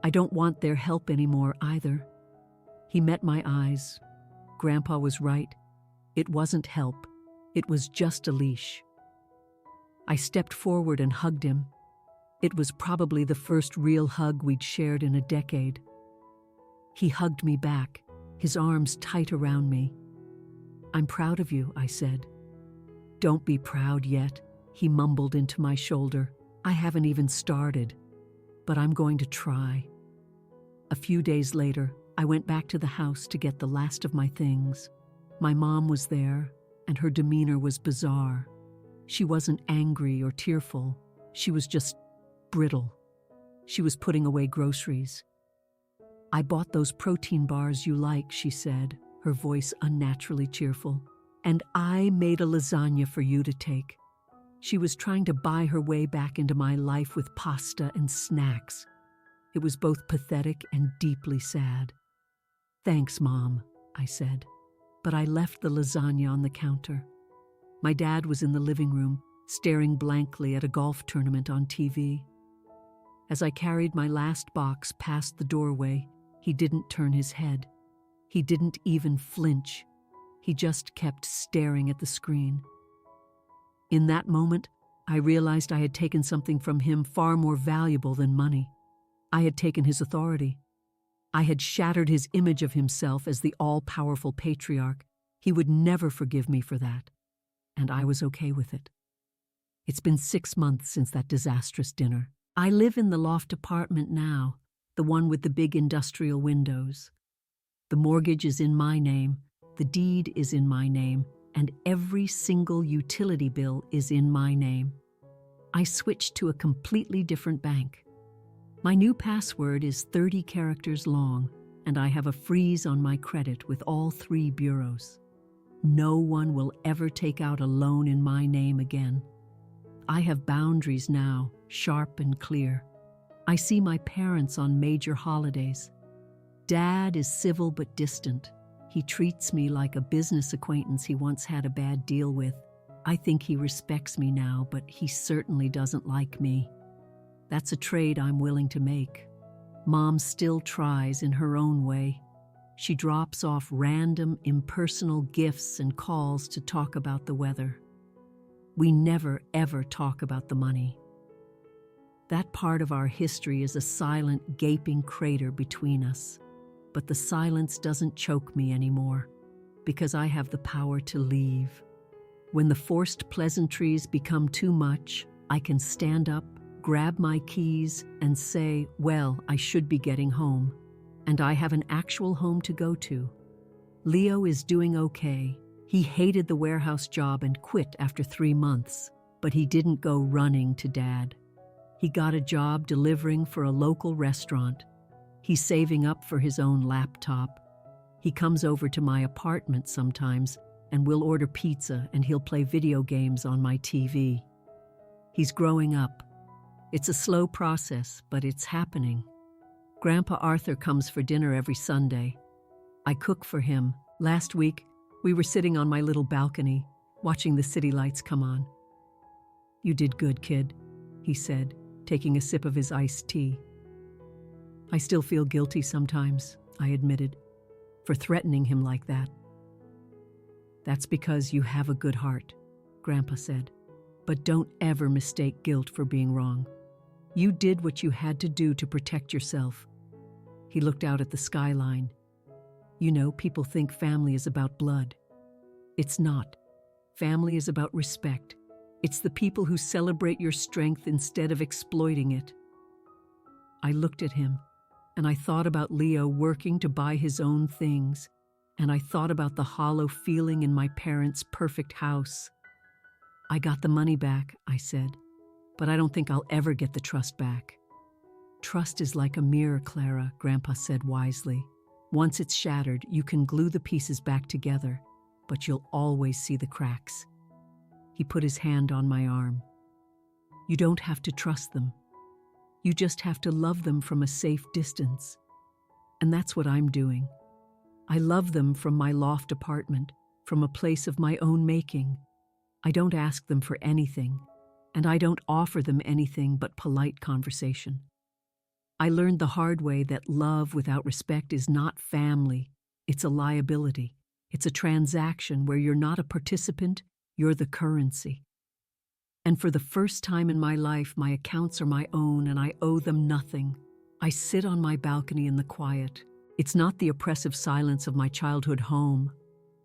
I don't want their help anymore either. He met my eyes. Grandpa was right. It wasn't help. It was just a leash. I stepped forward and hugged him. It was probably the first real hug we'd shared in a decade. He hugged me back, his arms tight around me. I'm proud of you, I said. Don't be proud yet, he mumbled into my shoulder. I haven't even started, but I'm going to try. A few days later, I went back to the house to get the last of my things. My mom was there, and her demeanor was bizarre. She wasn't angry or tearful. She was just brittle. She was putting away groceries. I bought those protein bars you like, she said, her voice unnaturally cheerful. And I made a lasagna for you to take. She was trying to buy her way back into my life with pasta and snacks. It was both pathetic and deeply sad. Thanks, Mom, I said. but I left the lasagna on the counter. My dad was in the living room, staring blankly at a golf tournament on TV. As I carried my last box past the doorway, he didn't turn his head. He didn't even flinch. He just kept staring at the screen. In that moment, I realized I had taken something from him far more valuable than money. I had taken his authority. I had shattered his image of himself as the all-powerful patriarch. He would never forgive me for that, and I was okay with it. It's been 6 months since that disastrous dinner. I live in the loft apartment now, the one with the big industrial windows. The mortgage is in my name, the deed is in my name, and every single utility bill is in my name. I switched to a completely different bank. My new password is 30 characters long, and I have a freeze on my credit with all 3 bureaus. No one will ever take out a loan in my name again. I have boundaries now, sharp and clear. I see my parents on major holidays. Dad is civil but distant. He treats me like a business acquaintance he once had a bad deal with. I think he respects me now, but he certainly doesn't like me. That's a trade I'm willing to make. Mom still tries in her own way. She drops off random, impersonal gifts and calls to talk about the weather. We never, ever talk about the money. That part of our history is a silent, gaping crater between us. But the silence doesn't choke me anymore, because I have the power to leave. When the forced pleasantries become too much, I can stand up, grab my keys, and say, well, I should be getting home. And I have an actual home to go to. Leo is doing okay. He hated the warehouse job and quit after 3 months, but he didn't go running to Dad. He got a job delivering for a local restaurant. He's saving up for his own laptop. He comes over to my apartment sometimes, and we'll order pizza and he'll play video games on my TV. He's growing up. It's a slow process, but it's happening. Grandpa Arthur comes for dinner every Sunday. I cook for him. Last week, we were sitting on my little balcony, watching the city lights come on. "You did good, kid," he said, taking a sip of his iced tea. "I still feel guilty sometimes," I admitted, "for threatening him like that." "That's because you have a good heart," Grandpa said. "But don't ever mistake guilt for being wrong. You did what you had to do to protect yourself." He looked out at the skyline. "You know, people think family is about blood. It's not. Family is about respect. It's the people who celebrate your strength instead of exploiting it." I looked at him, and I thought about Leo working to buy his own things, and I thought about the hollow feeling in my parents' perfect house. "I got the money back," I said, "but I don't think I'll ever get the trust back." "Trust is like a mirror, Clara," Grandpa said wisely. "Once it's shattered, you can glue the pieces back together, but you'll always see the cracks." He put his hand on my arm. "You don't have to trust them. You just have to love them from a safe distance. And that's what I'm doing. I love them from my loft apartment, from a place of my own making. I don't ask them for anything, and I don't offer them anything but polite conversation. I learned the hard way that love without respect is not family. It's a liability. It's a transaction where you're not a participant, you're the currency. And for the first time in my life, my accounts are my own and I owe them nothing. I sit on my balcony in the quiet. It's not the oppressive silence of my childhood home.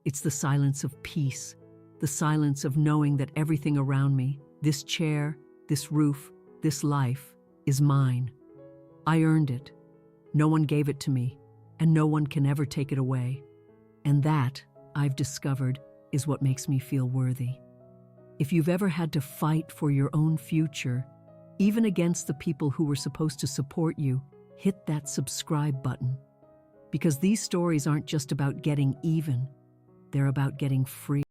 It's the silence of peace, the silence of knowing that everything around me, this chair, this roof, this life, is mine. I earned it. No one gave it to me, and no one can ever take it away. And that, I've discovered, is what makes me feel worthy. If you've ever had to fight for your own future, even against the people who were supposed to support you, hit that subscribe button. Because these stories aren't just about getting even, they're about getting free.